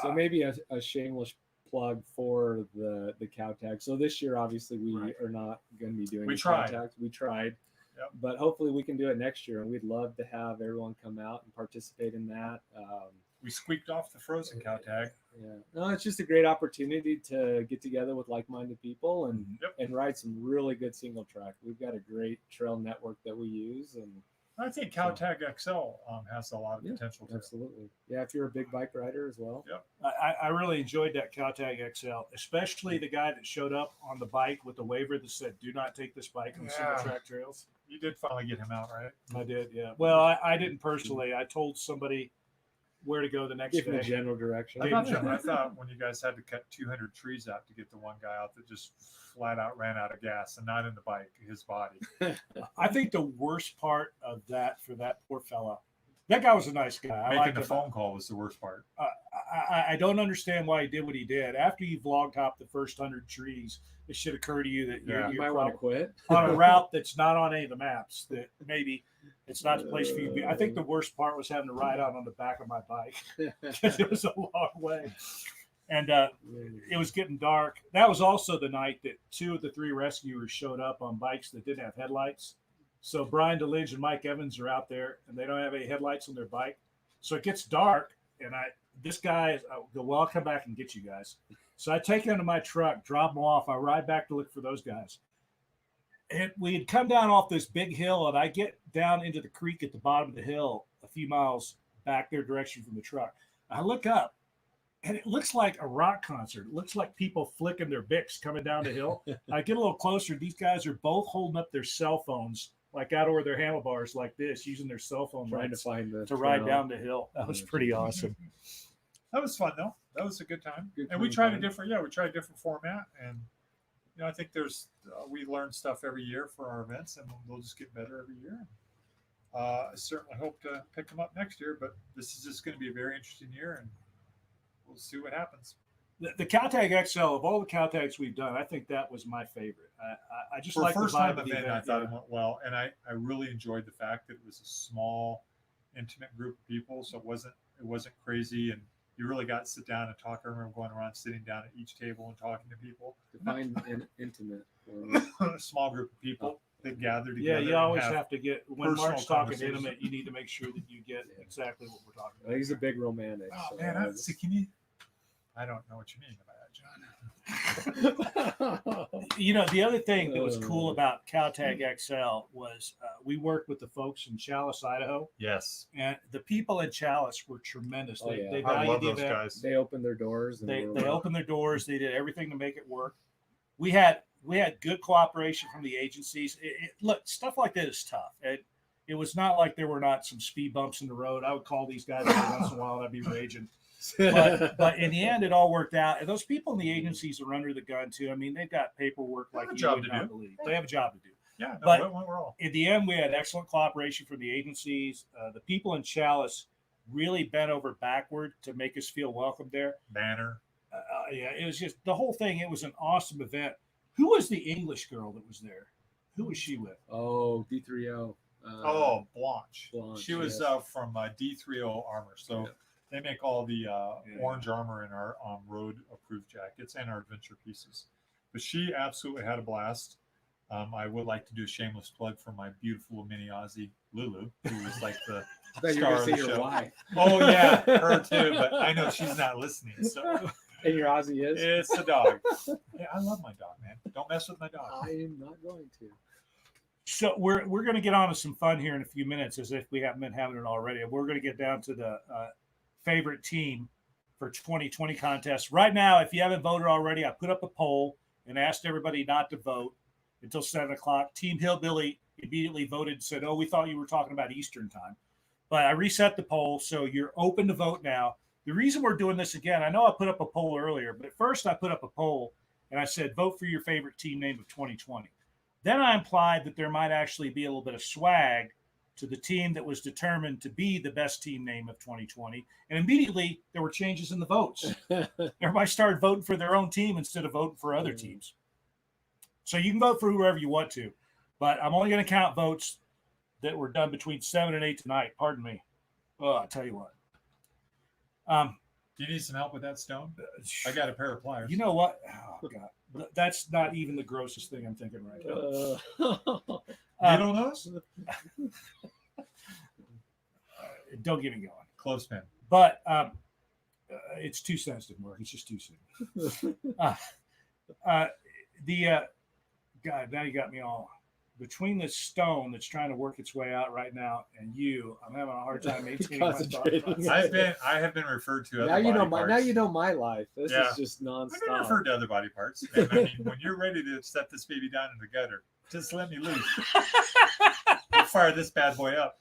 So maybe a shameless plug for the cow tag. So this year, obviously, we Right. are not going to be doing We the tried. cow tags. We tried. Yep. But hopefully we can do it next year, and we'd love to have everyone come out and participate in that. We squeaked off the frozen cow tag. Yeah, no, it's just a great opportunity to get together with like-minded people and Yep. and ride some really good single track. We've got a great trail network that we use, and I think cow tag XL has a lot of potential too. absolutely, yeah. If you're a big bike rider as well, Yep. I really enjoyed that Caltag XL, especially the guy that showed up on the bike with the waiver that said, "Do not take this bike on single track trails." You did finally get him out, right? I did, yeah. Well, I didn't personally. I told somebody where to go the next give them a day. general direction. I thought when you guys had to cut 200 trees out to get the one guy out that just flat out ran out of gas, and not in the bike, his body. I think the worst part of that for that poor fella, that guy was a nice guy. I Making liked the him. phone call was the worst part. I don't understand why he did what he did. After you vlog top the first 100 trees, it should occur to you that You you're might want to quit. on a route that's not on any of the maps, that maybe it's not the place for you to be. I think the worst part was having to ride out on the back of my bike because it was a long way. And it was getting dark. That was also the night that 2 of the 3 rescuers showed up on bikes that didn't have headlights. So Brian DeLidge and Mike Evans are out there, and they don't have any headlights on their bike. So it gets dark, and this guy, I go, well, I'll come back and get you guys. So I take him to my truck, drop them off. I ride back to look for those guys. And we had come down off this big hill, and I get down into the creek at the bottom of the hill, a few miles back their direction from the truck. I look up, and it looks like a rock concert. It looks like people flicking their Bics coming down the hill. I get a little closer. These guys are both holding up their cell phones, like out over their handlebars like this, using their cell phone Trying to lights find the to ride trail. down the hill. That was pretty awesome. That was fun though. That was a good time. Good And we time, tried a fun. different format, and I think there's we learn stuff every year for our events, and we'll just get better every year. I certainly hope to pick them up next year, but this is just going to be a very interesting year, and we'll see what happens. The Caltag XL, of all the Caltags we've done, I think that was my favorite. I just For a like the first vibe time of the event, I event. thought it went well, and I really enjoyed the fact that it was a small, intimate group of people, so it wasn't crazy, and you really got to sit down and talk. I remember going around sitting down at each table and talking to people. Define intimate. A small group of people that gather together. Yeah, you and always have to get, when personal Mark's talking conversation. intimate, you need to make sure that you get exactly what we're talking about. He's a big romantic. Oh so man, it's- can you? I don't know what you mean by that, John. The other thing that was cool about Caltag XL was we worked with the folks in Chalice, Idaho, Yes, and the people in Chalice were tremendous. Oh, yeah. They I valued love the those event. guys. They opened their doors. And They were- opened their doors. They did everything to make it work. We had good cooperation from the agencies. Look, stuff like that is tough. It was not like there were not some speed bumps in the road. I would call these guys every once in a while, and I'd be raging. But in the end, it all worked out. And those people in the agencies are under the gun too. I mean, they've got paperwork They have like a you job would to not do. believe. They have a job to do. Yeah, no, But- it went well. In the end, we had excellent cooperation from the agencies. The people in Chalice really bent over backward to make us feel welcome there. Banner. Yeah, it was just the whole thing. It was an awesome event. Who was the English girl that was there? Who was she with? Oh, D3O. Blanche. Blanche, She was yes. from D3O Armor. So Yeah. they make all the orange armor in our road approved jackets and our adventure pieces. But she absolutely had a blast. I would like to do a shameless plug for my beautiful mini Aussie Lulu, who was like the I thought you star were of going the to say your show. wife. Oh yeah, her too. But I know she's not listening. So And your Aussie is? it's a dog. Yeah, I love my dog, man. Don't mess with my dog. I am not going to. So we're going to get on to some fun here in a few minutes, as if we haven't been having it already. We're going to get down to the favorite team for 2020 contest. Right now, if you haven't voted already, I put up a poll and asked everybody not to vote until 7 o'clock. Team Hillbilly immediately voted and said, "Oh, we thought you were talking about Eastern time." But I reset the poll, so you're open to vote now. The reason we're doing this again, I know I put up a poll earlier, but at first I put up a poll and I said, vote for your favorite team name of 2020. Then I implied that there might actually be a little bit of swag to the team that was determined to be the best team name of 2020. And immediately there were changes in the votes. Everybody started voting for their own team instead of voting for other teams. So you can vote for whoever you want to, but I'm only going to count votes that were done between 7 and 8 tonight. Pardon me. Oh, I'll tell you what. Do you need some help with that, Stone? I got a pair of pliers. You know what? Oh, God. That's not even the grossest thing I'm thinking right now. Needle nose? Don't get me going. Clothespin. But it's too sensitive, Mark. It's just too soon. God, now you got me all between this stone that's trying to work its way out right now and you. I'm having a hard time maintaining my thought process. I have been referred to other Now you know body my parts. now you know my life. This Yeah. is just nonstop. I've been referred to other body parts. And I mean, when you're ready to set this baby down in the gutter, just let me loose. We'll fire this bad boy up.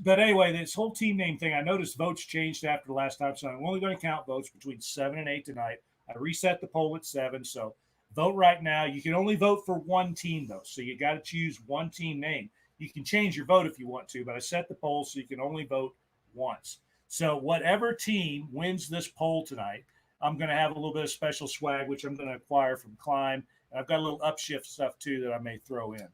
But anyway, this whole team name thing, I noticed votes changed after the last time, so I'm only going to count votes between 7 and 8 tonight. I reset the poll at 7, so vote right now. You can only vote for one team, though, so you got to choose one team name. You can change your vote if you want to, but I set the poll so you can only vote once. So whatever team wins this poll tonight, I'm going to have a little bit of special swag, which I'm going to acquire from KLIM. And I've got a little upshift stuff, too, that I may throw in.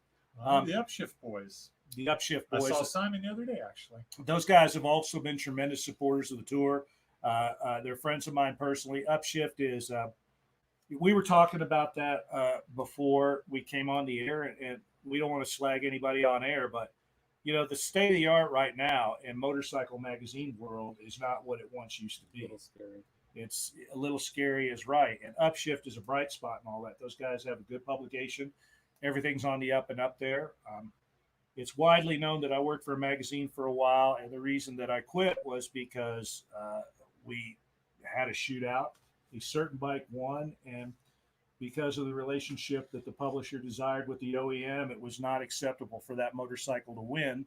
The Upshift boys. The Upshift boys. I saw Simon the other day, actually. Those guys have also been tremendous supporters of the tour. They're friends of mine personally. Upshift is, we were talking about that before we came on the air, and we don't want to slag anybody on air, but, you know, the state of the art right now in motorcycle magazine world is not what it once used to be. A little scary. It's a little scary is right. And Upshift is a bright spot and all that. Those guys have a good publication. Everything's on the up and up there. It's widely known that I worked for a magazine for a while, and the reason that I quit was because we had a shootout. A certain bike won, and because of the relationship that the publisher desired with the OEM, it was not acceptable for that motorcycle to win.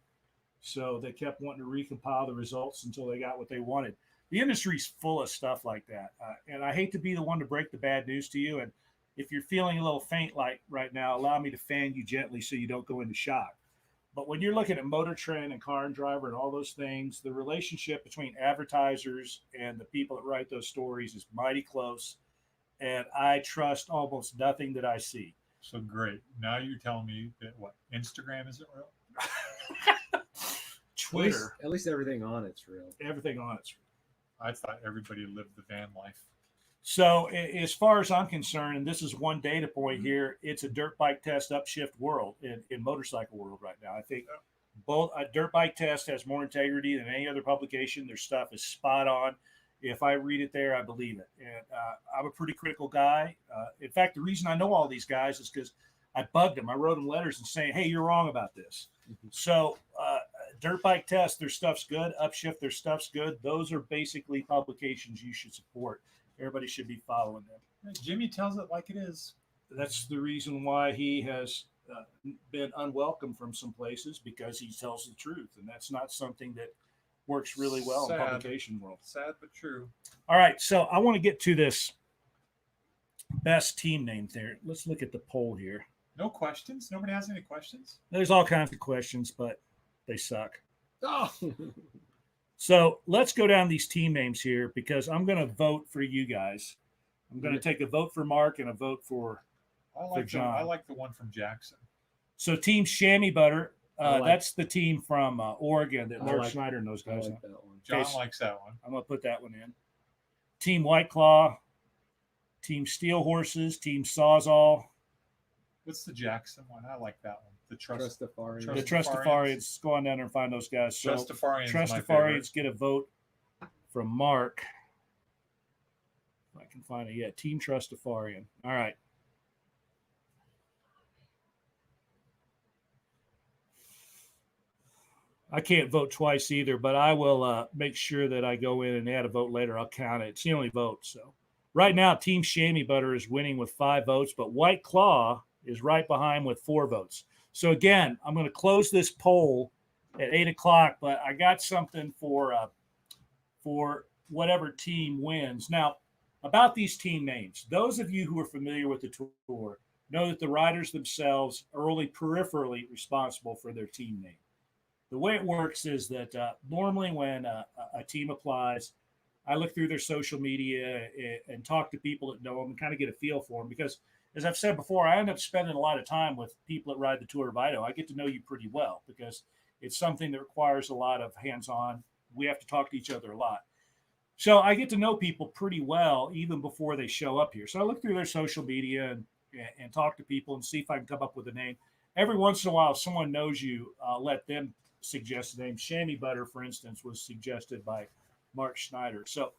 So they kept wanting to recompile the results until they got what they wanted. The industry's full of stuff like that, and I hate to be the one to break the bad news to you. And if you're feeling a little faint like right now, allow me to fan you gently so you don't go into shock. But when you're looking at Motor Trend and Car and Driver and all those things, the relationship between advertisers and the people that write those stories is mighty close. And I trust almost nothing that I see. So great. Now you're telling me that what? Instagram isn't real? Twitter. At least everything on it's real. Everything on it's real. I thought everybody lived the van life. So as far as I'm concerned, and this is one data point here, it's a dirt bike test upshift world in motorcycle world right now. I think both a dirt bike test has more integrity than any other publication. Their stuff is spot on. If I read it there, I believe it. And I'm a pretty critical guy. In fact, the reason I know all these guys is because I bugged them. I wrote them letters and saying, hey, you're wrong about this. Mm-hmm. So dirt bike test, their stuff's good. Upshift, their stuff's good. Those are basically publications you should support. Everybody should be following them. Jimmy tells it like it is. That's the reason why he has been unwelcome from some places, because he tells the truth. And that's not something that works really well in publication world. Sad but true. All right, so I want to get to this best team name there. Let's look at the poll here. No questions? Nobody has any questions? There's all kinds of questions, but they suck. Oh. So let's go down these team names here, because I'm going to vote for you guys. I'm going to take a vote for Mark and a vote for John. I like the one from Jackson. So Team Chamois Butter, that's the team from Oregon that Mark Schneider and those guys. I like that one. John likes that one. I'm going to put that one in. Team White Claw, Team Steel Horses, Team Sawzall. What's the Jackson one? I like that one. The Trustafarians. The Trustafarians. Go on down there and find those guys. So Trustafarians get a vote from Mark. If I can find it. Yeah, Team Trustafarian. All right. I can't vote twice either, but I will make sure that I go in and add a vote later. I'll count it. It's the only vote. So right now, Team Chamois Butter is winning with 5 votes, but White Claw is right behind with 4 votes. So again, I'm going to close this poll at 8 o'clock, but I got something for whatever team wins. Now, about these team names, those of you who are familiar with the tour know that the riders themselves are only peripherally responsible for their team name. The way it works is that normally when a team applies, I look through their social media and talk to people that know them and kind of get a feel for them, because as I've said before, I end up spending a lot of time with people that ride the Tour of Idaho. I get to know you pretty well because it's something that requires a lot of hands-on. We have to talk to each other a lot. So I get to know people pretty well even before they show up here. So I look through their social media and talk to people and see if I can come up with a name. Every once in a while, if someone knows you, let them suggest a name. Chamois butter, for instance, was suggested by Mark Schneider. So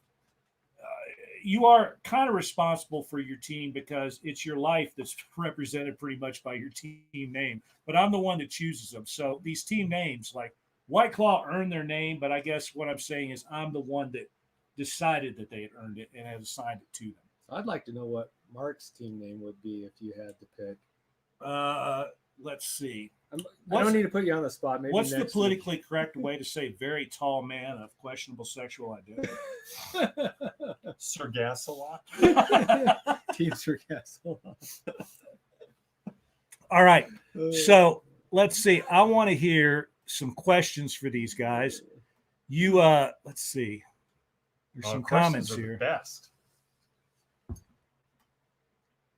you are kind of responsible for your team because it's your life that's represented pretty much by your team name. But I'm the one that chooses them. So these team names, like White Claw, earned their name. But I guess what I'm saying is I'm the one that decided that they had earned it and had assigned it to them. So I'd like to know what Mark's team name would be if you had to pick. Let's see. I don't need to put you on the spot. Maybe what's the next politically correct way to say very tall man of questionable sexual identity? Sir Gasolot. Team Sir Castle. All right. So let's see. I want to hear some questions for these guys. You let's see. There's some comments here. The best.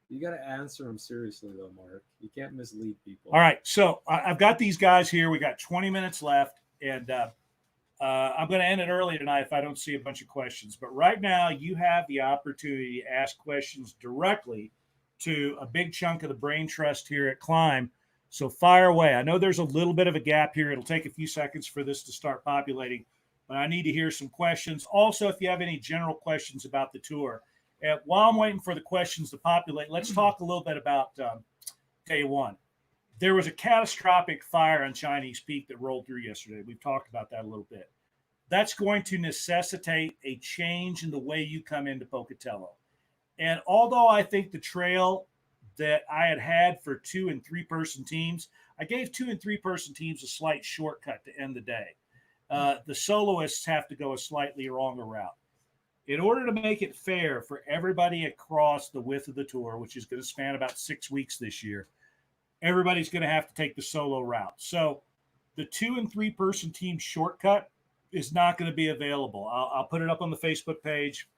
You got to answer them seriously, though, Mark. You can't mislead people. All right. So I've got these guys here. We got 20 minutes left, and I'm going to end it early tonight if I don't see a bunch of questions. But right now, you have the opportunity to ask questions directly to a big chunk of the brain trust here at KLIM. So fire away. I know there's a little bit of a gap here. It'll take a few seconds for this to start populating, but I need to hear some questions. Also, if you have any general questions about the tour. And while I'm waiting for the questions to populate, let's talk a little bit about day one. There was a catastrophic fire on Chinese Peak that rolled through yesterday. We've talked about that a little bit. That's going to necessitate a change in the way you come into Pocatello. And although I think the trail that I had for 2 and 3 person teams, I gave 2 and 3 person teams a slight shortcut to end the day. The soloists have to go a slightly longer route. In order to make it fair for everybody across the width of the tour, which is going to span about 6 weeks this year, everybody's going to have to take the solo route. So the 2 and 3 person team shortcut is not going to be available. I'll put it up on the Facebook page.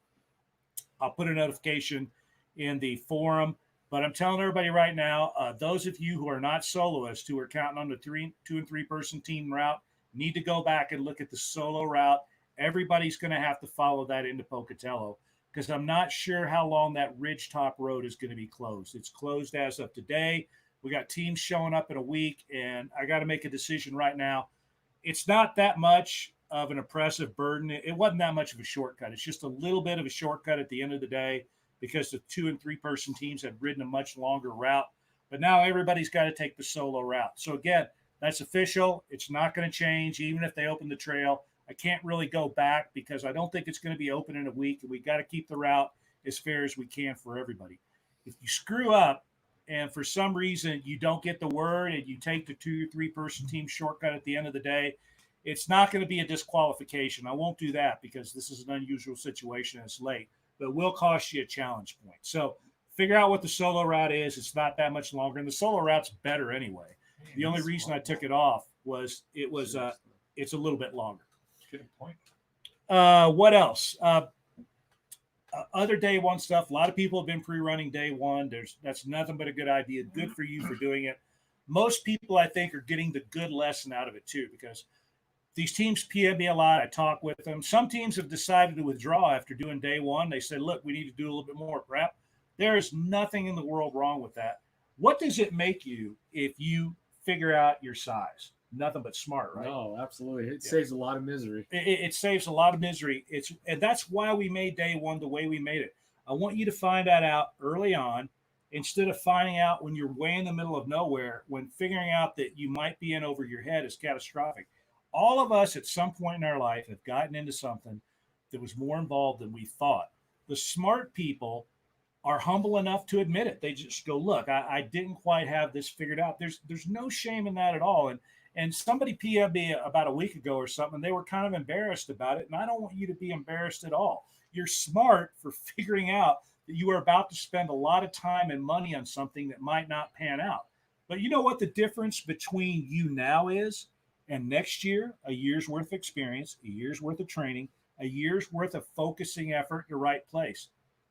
I'll put a notification in the forum. But I'm telling everybody right now, those of you who are not soloists, who are counting on the 2 and 3 person team route, need to go back and look at the solo route. Everybody's going to have to follow that into Pocatello because I'm not sure how long that Ridgetop Road is going to be closed. It's closed as of today. We got teams showing up in a week, and I got to make a decision right now. It's not that much of an oppressive burden. It wasn't that much of a shortcut. It's just a little bit of a shortcut at the end of the day because the 2 and 3 person teams had ridden a much longer route. But now everybody's got to take the solo route. So, again, that's official. It's not going to change even if they open the trail. I can't really go back because I don't think it's going to be open in a week, and we got to keep the route as fair as we can for everybody. If you screw up and for some reason you don't get the word and you take the 2 or 3 person team shortcut at the end of the day, it's not going to be a disqualification. I won't do that because this is an unusual situation and it's late, but it will cost you a challenge point. So figure out what the solo route is. It's not that much longer, and the solo route's better anyway. The only reason I took it off was it's a little bit longer. Good point. What else? Other day one stuff. A lot of people have been pre-running day one. That's nothing but a good idea. Good for you for doing it. Most people, I think, are getting the good lesson out of it too, because these teams PM me a lot. I talk with them. Some teams have decided to withdraw after doing day one. They said, look, we need to do a little bit more prep. There is nothing in the world wrong with that. What does it make you if you figure out your size? Nothing but smart, right? No, absolutely. It saves a lot of misery. It saves a lot of misery. And that's why we made day one the way we made it. I want you to find that out early on instead of finding out when you're way in the middle of nowhere, when figuring out that you might be in over your head is catastrophic. All of us at some point in our life have gotten into something that was more involved than we thought. The smart people are humble enough to admit it. They just go, look, I didn't quite have this figured out. There's no shame in that at all. And somebody PM'd me about a week ago or something. They were kind of embarrassed about it. And I don't want you to be embarrassed at all. You're smart for figuring out that you are about to spend a lot of time and money on something that might not pan out. But you know what the difference between you now is and next year? A year's worth of experience, a year's worth of training, a year's worth of focusing effort in the right place.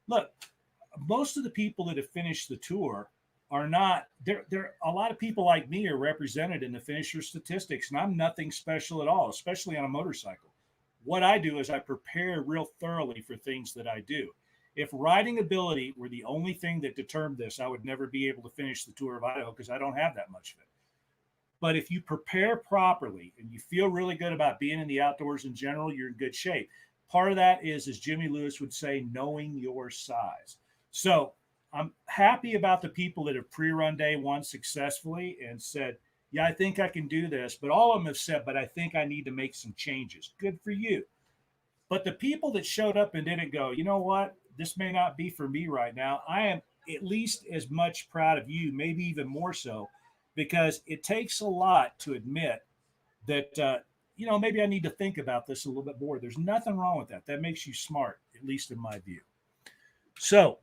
Look, most of the people that have finished the tour are not there. A lot of people like me are represented in the finisher statistics, and I'm nothing special at all, especially on a motorcycle. what I do is I prepare real thoroughly for things that I do. If riding ability were the only thing that determined this, I would never be able to finish the Tour of Idaho because I don't have that much of it. But if you prepare properly and you feel really good about being in the outdoors in general, you're in good shape. Part of that is, as Jimmy Lewis would say, knowing your size. So I'm happy about the people that have pre-run day one successfully and said, yeah, I think I can do this. But all of them have said, but I think I need to make some changes. Good for you. But the people that showed up and didn't go, you know what? This may not be for me right now. I am at least as much proud of you, maybe even more so, because it takes a lot to admit that, maybe I need to think about this a little bit more. There's nothing wrong with that. That makes you smart, at least in my view. So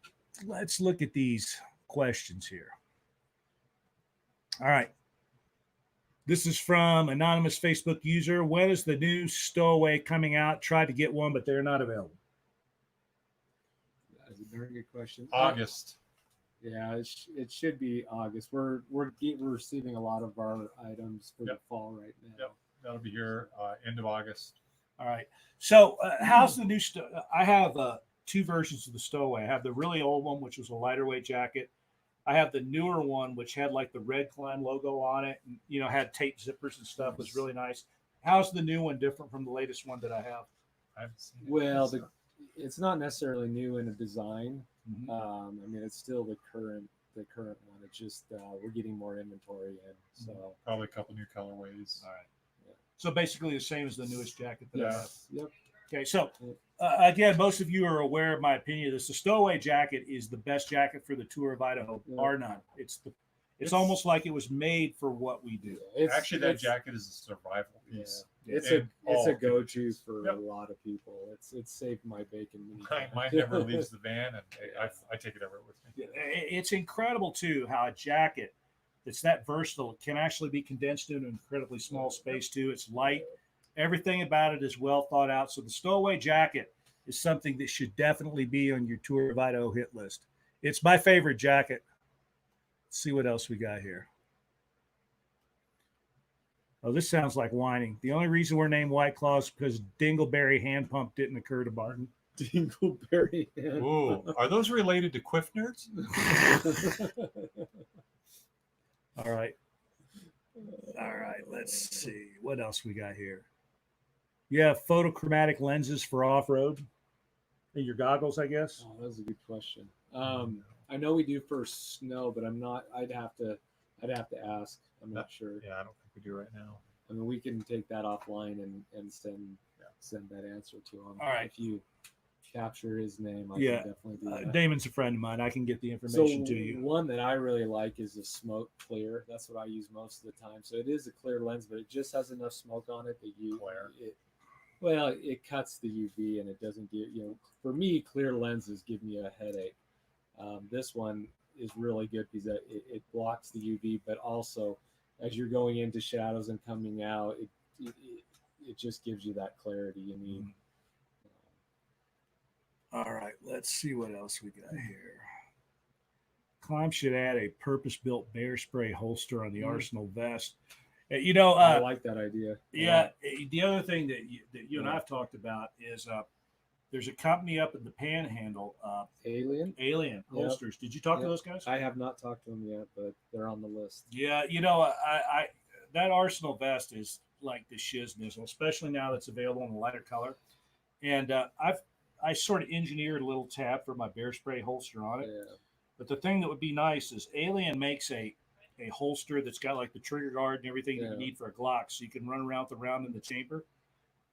let's look at these questions here. All right. This is from anonymous Facebook user. When is the new Stowaway coming out? Tried to get one, but they're not available. That's a very good question. August. Yeah, it should be August. We're receiving a lot of our items for the fall right now. Yep, that'll be here end of August. All right. So how's the new I have two versions of the Stowaway. I have the really old one, which was a lighter weight jacket. I have the newer one, which had like the red KLIM logo on it, and had tape zippers and stuff. It was really nice. How's the new one different from the latest one that I have? I haven't seen it. Well, it's not necessarily new in a design. Mm-hmm. I mean, it's still the current one. It's just we're getting more inventory in, so Probably a couple new colorways. All right. Yeah. So basically the same as the newest jacket that I have. Yep. Okay. So again, most of you are aware of my opinion of this. The Stowaway jacket is the best jacket for the Tour of Idaho, bar none. It's almost like it was made for what we do. Actually, that jacket is a survival piece. Yeah. It's a go-to for a lot of people. It's saved my bacon. Mine never leaves the van, and I take it everywhere with me. It's incredible too how a jacket that's that versatile can actually be condensed into an incredibly small space too. It's light. Everything about it is well thought out. So the Stowaway jacket is something that should definitely be on your Tour of Idaho hit list. It's my favorite jacket. Let's see what else we got here. Oh, this sounds like whining. The only reason we're named White Claws is because Dingleberry hand pump didn't occur to Barton. Dingleberry. Ooh, are those related to quiff nerds? All right. Let's see what else we got here. You have photochromatic lenses for off-road in your goggles, I guess. Oh, that was a good question. I know we do for snow, but I'm not. I'd have to ask. I'm not sure. Yeah, I don't think we do right now. I mean, we can take that offline and send that answer to him. All right. If you capture his name, I can definitely do that. Damon's a friend of mine. I can get the information to you. One that I really like is the smoke clear. That's what I use most of the time. So it is a clear lens, but it just has enough smoke on it that it cuts the UV and it doesn't give for me, clear lenses give me a headache. This one is really good because it blocks the UV, but also as you're going into shadows and coming out, it just gives you that clarity you need. All right, let's see what else we got here. KLIM should add a purpose-built bear spray holster on the Arsenal vest. I like that idea. Yeah. The other thing that you and I've talked about is there's a company up in the Panhandle, Alien Holsters. Did you talk to those guys? I have not talked to them yet, but they're on the list. Yeah, I that Arsenal vest is like the shiz-nizzle, especially now that's available in a lighter color. And I sort of engineered a little tab for my bear spray holster on it. Yeah. But the thing that would be nice is Alien makes a holster that's got like the trigger guard and everything that you need for a Glock, so you can run around with the round in the chamber.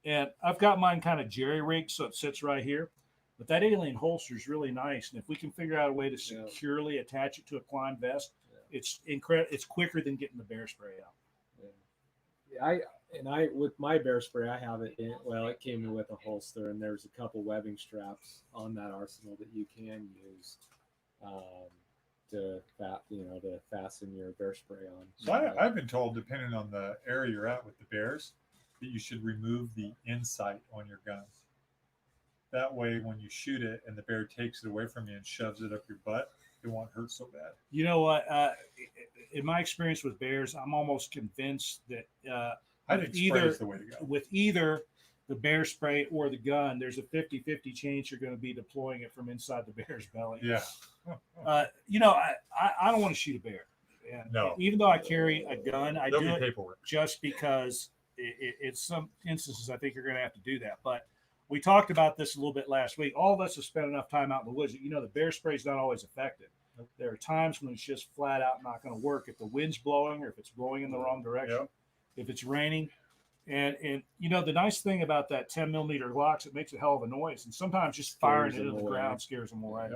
And I've got mine kind of jerry-rigged, so it sits right here. But that Alien holster is really nice, and if we can figure out a way to securely attach it to a KLIM vest, it's incredible. It's quicker than getting the bear spray out. I with my bear spray, I have it. It came in with a holster, and there's a couple webbing straps on that Arsenal that you can use to fasten your bear spray on. So I've been told, depending on the area you're at with the bears, that you should remove the insight on your guns. That way, when you shoot it and the bear takes it away from you and shoves it up your butt, it won't hurt so bad. You know what? In my experience with bears, I'm almost convinced that I think spray is the way to go. With either the bear spray or the gun, there's a 50-50 chance you're going to be deploying it from inside the bear's belly. Yeah. You know, I don't want to shoot a bear. And No. even though I carry a gun, I There'll do be it paperwork. just because it's some instances I think you're going to have to do that. But we talked about this a little bit last week. All of us have spent enough time out in the woods. You know, the bear spray is not always effective. There are times when it's just flat out not going to work. If the wind's blowing or if it's blowing in the wrong direction, if it's raining. And you know, the nice thing about that 10 millimeter Glocks, it makes a hell of a noise. And sometimes just firing it into the ground scares them away.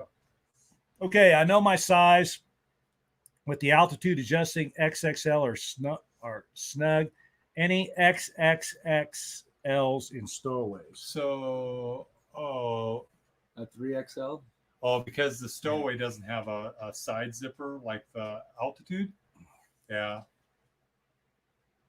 Okay, I know my size with the altitude adjusting XXL or snug. Any XXXLs in stowaways? So, A 3XL. because the stowaway doesn't have a side zipper like the altitude. Yeah.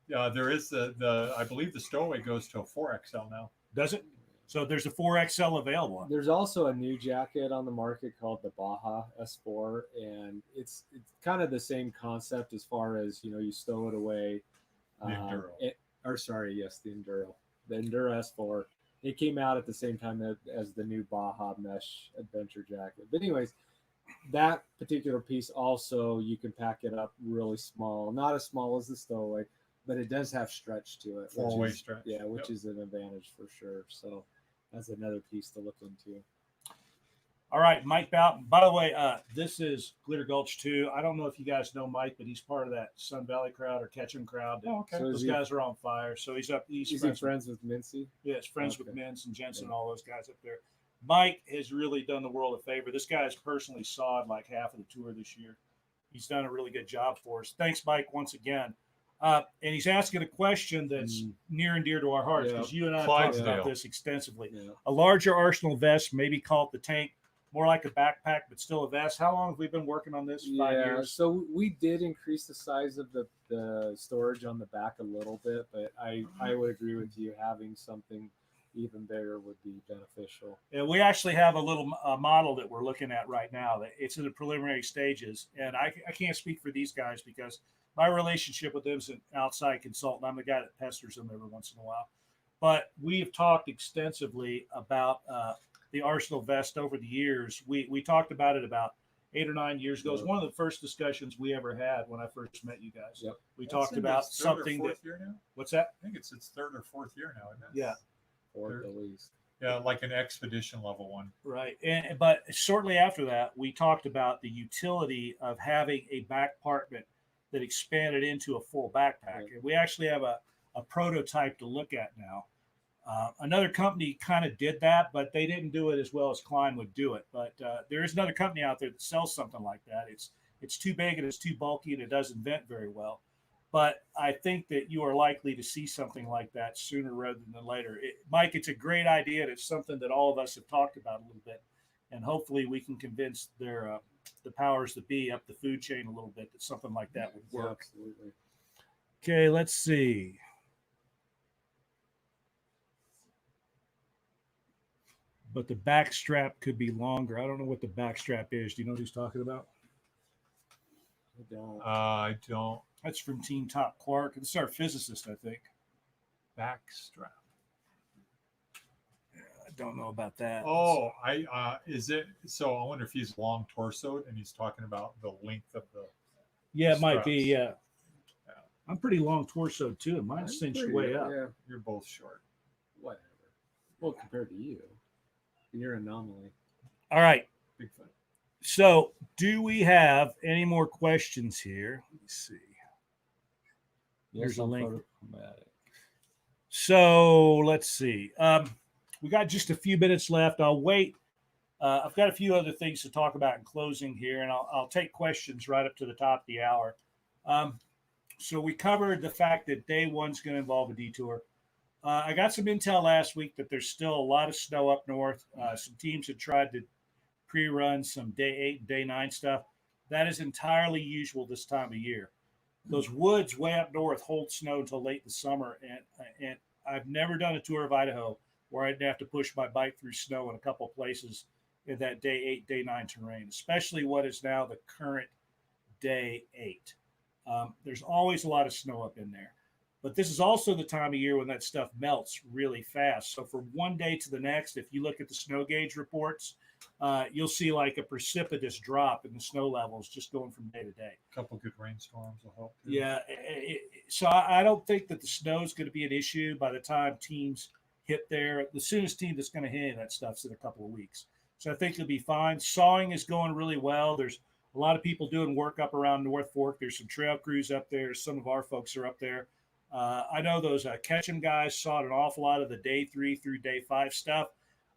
There is I believe the stowaway goes to a 4XL now. Does it? So there's a 4XL available. There's also a new jacket on the market called the Baja S4, and it's kind of the same concept as far as, you know, you stow it away. The Enduro. The Enduro. The Enduro S4. It came out at the same time as the new Baja Mesh Adventure jacket. But anyways, that particular piece also, you can pack it up really small. Not as small as the stowaway, but it does have stretch to it. 4-way stretch. Yeah, which is an advantage for sure. So that's another piece to look into. All right, Mike Boughton. By the way, this is Glitter Gulch 2. I don't know if you guys know Mike, but he's part of that Sun Valley crowd or Ketchum crowd. Oh, okay. So Those guys are on fire. So he's up east. Is he friends with Mincy? Yeah, he's friends Okay. with Mintz and Jensen, all those guys up there. Mike has really done the world a favor. This guy has personally sawed like half of the tour this year. He's done a really good job for us. Thanks, Mike, once again. And he's asking a question that's near and dear to our hearts because you and I have talked about this extensively. Yeah. A larger arsenal vest, maybe call it the tank, more like a backpack, but still a vest. How long have we been working on this? 5 years? So we did increase the size of the storage on the back a little bit, but I would agree with you. Having something even bigger would be beneficial. And we actually have a little model that we're looking at right now. That it's in the preliminary stages, and I can't speak for these guys because my relationship with them is an outside consultant. I'm the guy that pesters them every once in a while. But we have talked extensively about the Arsenal vest over the years. We talked about it about 8 or 9 years ago. It was one of the first discussions we ever had when I first met you guys. Yep. We talked about something that. Year now? What's that? I think it's its third or fourth year now, isn't it? Yeah. Fourth at least. Yeah, like an expedition level one. Right. But shortly after that, we talked about the utility of having a back compartment that expanded into a full backpack. Right. And we actually have a prototype to look at now. Another company kind of did that, but they didn't do it as well as KLIM would do it. But there is another company out there that sells something like that. It's too big and it's too bulky and it doesn't vent very well. But I think that you are likely to see something like that sooner rather than later. Mike, it's a great idea. And it's something that all of us have talked about a little bit. And hopefully we can convince the powers that be up the food chain a little bit that something like that would work. Yeah, absolutely. Okay, let's see. But the back strap could be longer. I don't know what the back strap is. Do you know what he's talking about? I don't. That's from Team Top Quark. This is our physicist, I think. Backstrap. I don't know about that. Oh, is it? So I wonder if he's long torsoed and he's talking about the length of the. Yeah, it might straps. be. Yeah. I'm pretty long torso too. Mine's cinched way up. Yeah, You're both short. whatever. Well, compared to you, you're an anomaly. All right. Bigfoot. So, do we have any more questions here? Let me see. Here's a link. So let's see. We got just a few minutes left. I'll wait. I've got a few other things to talk about in closing here, and I'll take questions right up to the top of the hour. So we covered the fact that day one's going to involve a detour. I got some intel last week that there's still a lot of snow up north. Some teams have tried to pre-run some day 8 and day 9 stuff. That is entirely usual this time of year. Those woods way up north hold snow until late in the summer, and I've never done a tour of Idaho where I didn't have to push my bike through snow in a couple of places in that day 8, day 9 terrain, especially what is now the current day 8. There's always a lot of snow up in there. But this is also the time of year when that stuff melts really fast. So from one day to the next, if you look at the snow gauge reports, you'll see like a precipitous drop in the snow levels just going from day to day. A couple good rainstorms will help. Too. Yeah. So I don't think that the snow is going to be an issue by the time teams hit there. The soonest team that's going to hit any of that stuff's in a couple of weeks. So I think it'll be fine. Sawing is going really well. There's a lot of people doing work up around North Fork. There's some trail crews up there. Some of our folks are up there. I know those Ketchum guys sawed an awful lot of the day 3 through day 5 stuff.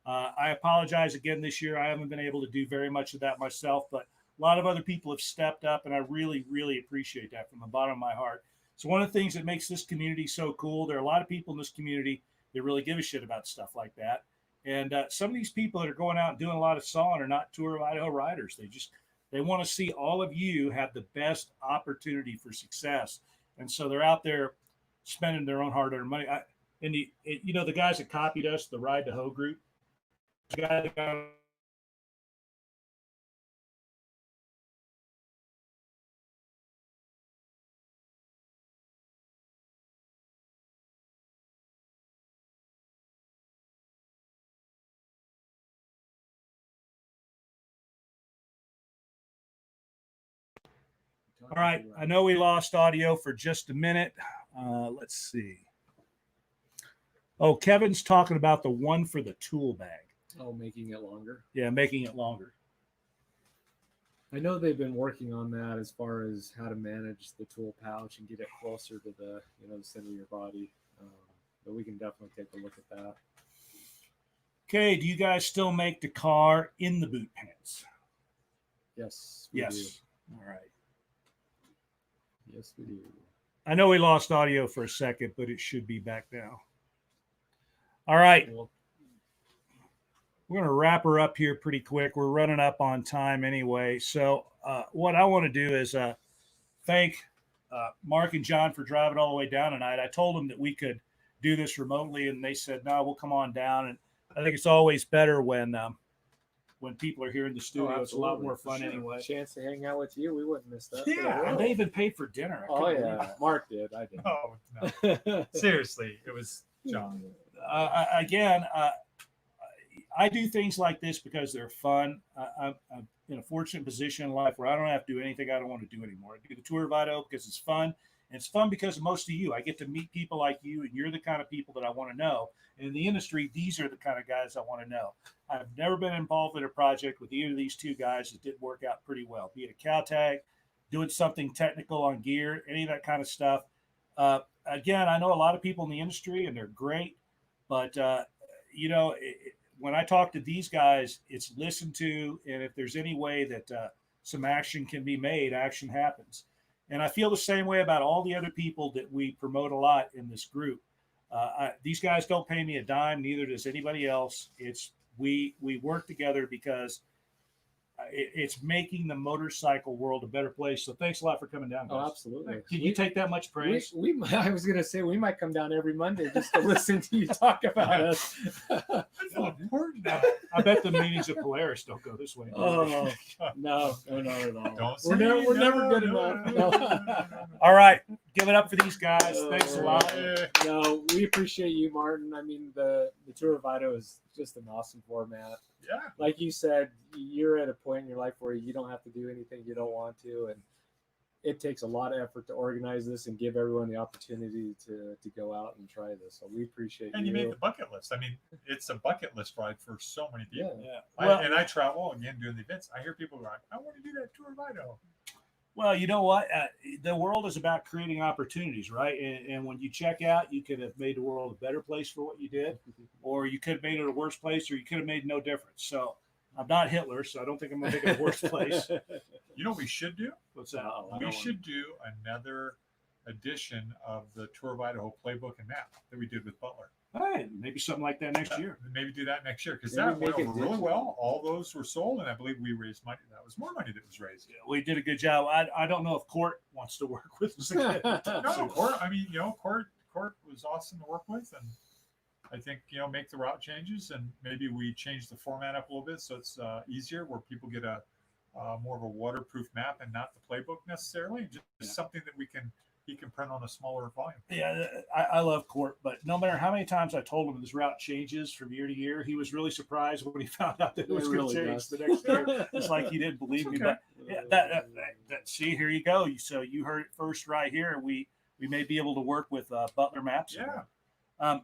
I apologize again this year. I haven't been able to do very much of that myself, but a lot of other people have stepped up, and I really, really appreciate that from the bottom of my heart. So one of the things that makes this community so cool, there are a lot of people in this community that really give a shit about stuff like that. And some of these people that are going out and doing a lot of sawing are not Tour of Idaho riders. They want to see all of you have the best opportunity for success. And so they're out there spending their own hard-earned money. The guys that copied us, the Ride to Hoe group, the guy that got all right. I know we lost audio for just a minute. Let's see. Oh, Kevin's talking about the one for the tool bag. Oh, making it longer. Yeah, making it longer. I know they've been working on that as far as how to manage the tool pouch and get it closer to the the center of your body. But we can definitely take a look at that. Okay, do you guys still make the car in the boot pants? Yes. Yes. All right. Yes, we do. I know we lost audio for a second, but it should be back now. All right. Well, we're going to wrap her up here pretty quick. We're running up on time anyway. So what I want to do is thank Mark and John for driving all the way down tonight. I told them that we could do this remotely, and they said, no, we'll come on down. And I think it's always better when people are here in the studio. It's a lot more fun anyway. Chance to hang out with you. We wouldn't miss that. Yeah, and they even paid for dinner. Oh, yeah. Mark did. I didn't. Oh, no. Seriously, it was John. I do things like this because they're fun. I'm in a fortunate position in life where I don't have to do anything I don't want to do anymore. I do the Tour of Idaho because it's fun. And it's fun because of most of you. I get to meet people like you, and you're the kind of people that I want to know. And in the industry, these are the kind of guys I want to know. I've never been involved in a project with either of these two guys that didn't work out pretty well, be it a cow tag, doing something technical on gear, any of that kind of stuff. Again, I know a lot of people in the industry, and they're great. But, when I talk to these guys, it's listened to. And if there's any way that some action can be made, action happens. And I feel the same way about all the other people that we promote a lot in this group. These guys don't pay me a dime, neither does anybody else. It's we work together because it's making the motorcycle world a better place. So thanks a lot for coming down, guys. Oh, absolutely. Can you take that much praise? I was going to say we might come down every Monday just to listen to you talk about us. I bet the meetings of Polaris don't go this way. Oh, no, not at all. We're never good enough. No. All right. Give it up for these guys. Thanks a lot. No, we appreciate you, Martin. I mean, the Tour of Idaho is just an awesome format. Yeah. Like you said, you're at a point in your life where you don't have to do anything you don't want to. And it takes a lot of effort to organize this and give everyone the opportunity to go out and try this. So we appreciate and you made the bucket list. I mean, it's a bucket list ride for so many people. Yeah. I travel, again, doing the events. I hear people going, I want to do that Tour of Idaho. Well, you know what? The world is about creating opportunities, right? And when you check out, you could have made the world a better place for what you did, or you could have made it a worse place, or you could have made no difference. So I'm not Hitler, so I don't think I'm going to make it a worse place. You know what we should do? What's that? We should do another edition of the Tour of Idaho playbook and map that we did with Butler. Hey, maybe something like that next year. Maybe do that next year because that went over really well. All those were sold, and I believe we raised money. That was more money that was raised. Yeah, we did a good job. I don't know if Court wants to work with us again. No, Court. I mean, Court was awesome to work with, and I think make the route changes, and maybe we change the format up a little bit so it's easier, where people get a more of a waterproof map and not the playbook necessarily. Just something that we can he can print on a smaller volume. Yeah, I love Court, but no matter how many times I told him this route changes from year to year, he was really surprised when he found out that it was going to change the next year. It's like he didn't believe me. But yeah, that see, here you go. So you heard it first right here. We may be able to work with Butler Maps. Yeah.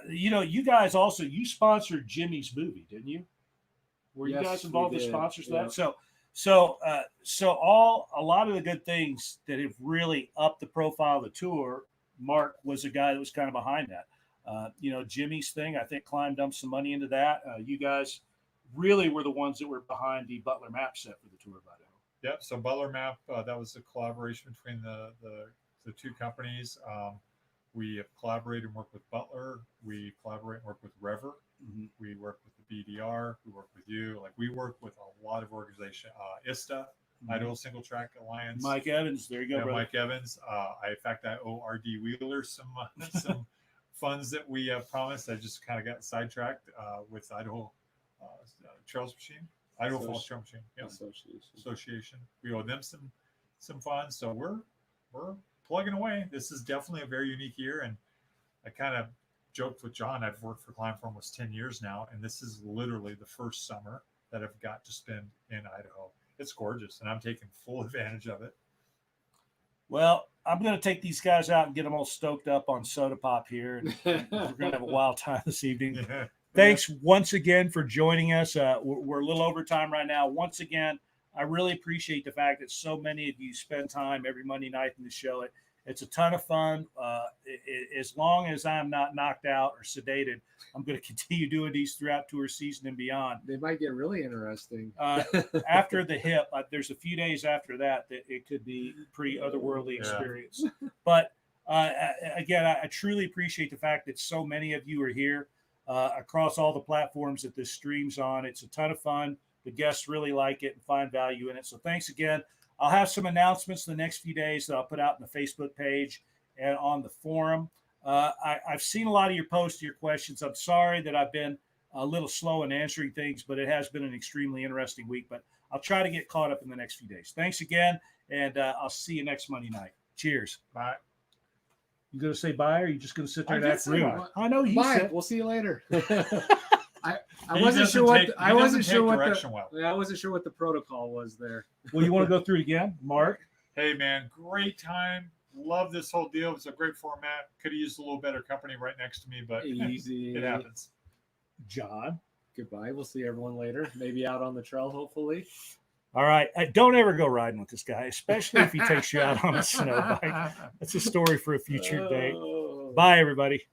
You guys also sponsored Jimmy's movie, didn't you? Were you Yes, guys involved we as did. sponsors of Yeah. that? So a lot of the good things that have really upped the profile of the tour, Mark was a guy that was kind of behind that. Jimmy's thing, I think KLIM dumped some money into that. You guys really were the ones that were behind the Butler map set for the tour of Idaho. Yep. So Butler Map, that was a collaboration between the two companies. We have collaborated and worked with Butler. We collaborate and work with Rever. Mm-hmm. We work with the BDR. We work with you. Like we work with a lot of organization. ISTA, Idaho Single Track Alliance. Mike Evans, there you go, Yeah, brother. Mike Evans. In fact, I owe RD Wheeler some funds that we promised. I just kind of got sidetracked with Idaho Trails Machine, Idaho Falls Trail Machine Association. We owe them some funds, so we're plugging away. This is definitely a very unique year, and I kind of joked with John. I've worked for KLIM for almost 10 years now, and this is literally the first summer that I've got to spend in Idaho. It's gorgeous, and I'm taking full advantage of it. Well, I'm going to take these guys out and get them all stoked up on soda pop here. And we're going to have a wild time this evening. Yeah. Thanks once again for joining us. We're a little over time right now. Once again, I really appreciate the fact that so many of you spend time every Monday night in the show. It's a ton of fun. As long as I'm not knocked out or sedated, I'm going to continue doing these throughout tour season and beyond. They might get really interesting. After the hip, there's a few days after that it could be pretty otherworldly experience. But again, I truly appreciate the fact that so many of you are here across all the platforms that this streams on. It's a ton of fun. The guests really like it and find value in it. So thanks again. I'll have some announcements in the next few days that I'll put out on the Facebook page and on the forum. I've seen a lot of your posts, your questions. I'm sorry that I've been a little slow in answering things, but it has been an extremely interesting week. But I'll try to get caught up in the next few days. Thanks again, and I'll see you next Monday night. Cheers. Bye. You going to say bye, or are you just going to sit there and I did act say rude? bye. I know you Bye. said. We'll see you later. I He wasn't sure doesn't what I wasn't take sure what direction well. I wasn't sure what the protocol was there. Well, you want to go through it again, Mark? Hey man, great time. Love this whole deal. It's a great format. Could have used a little better company right next to me, but Easy. it happens. John? Goodbye. We'll see everyone later. Maybe out on the trail, hopefully. All right. Don't ever go riding with this guy, especially if he takes you out on a snow bike. That's a story for a future date. Oh. Bye, everybody.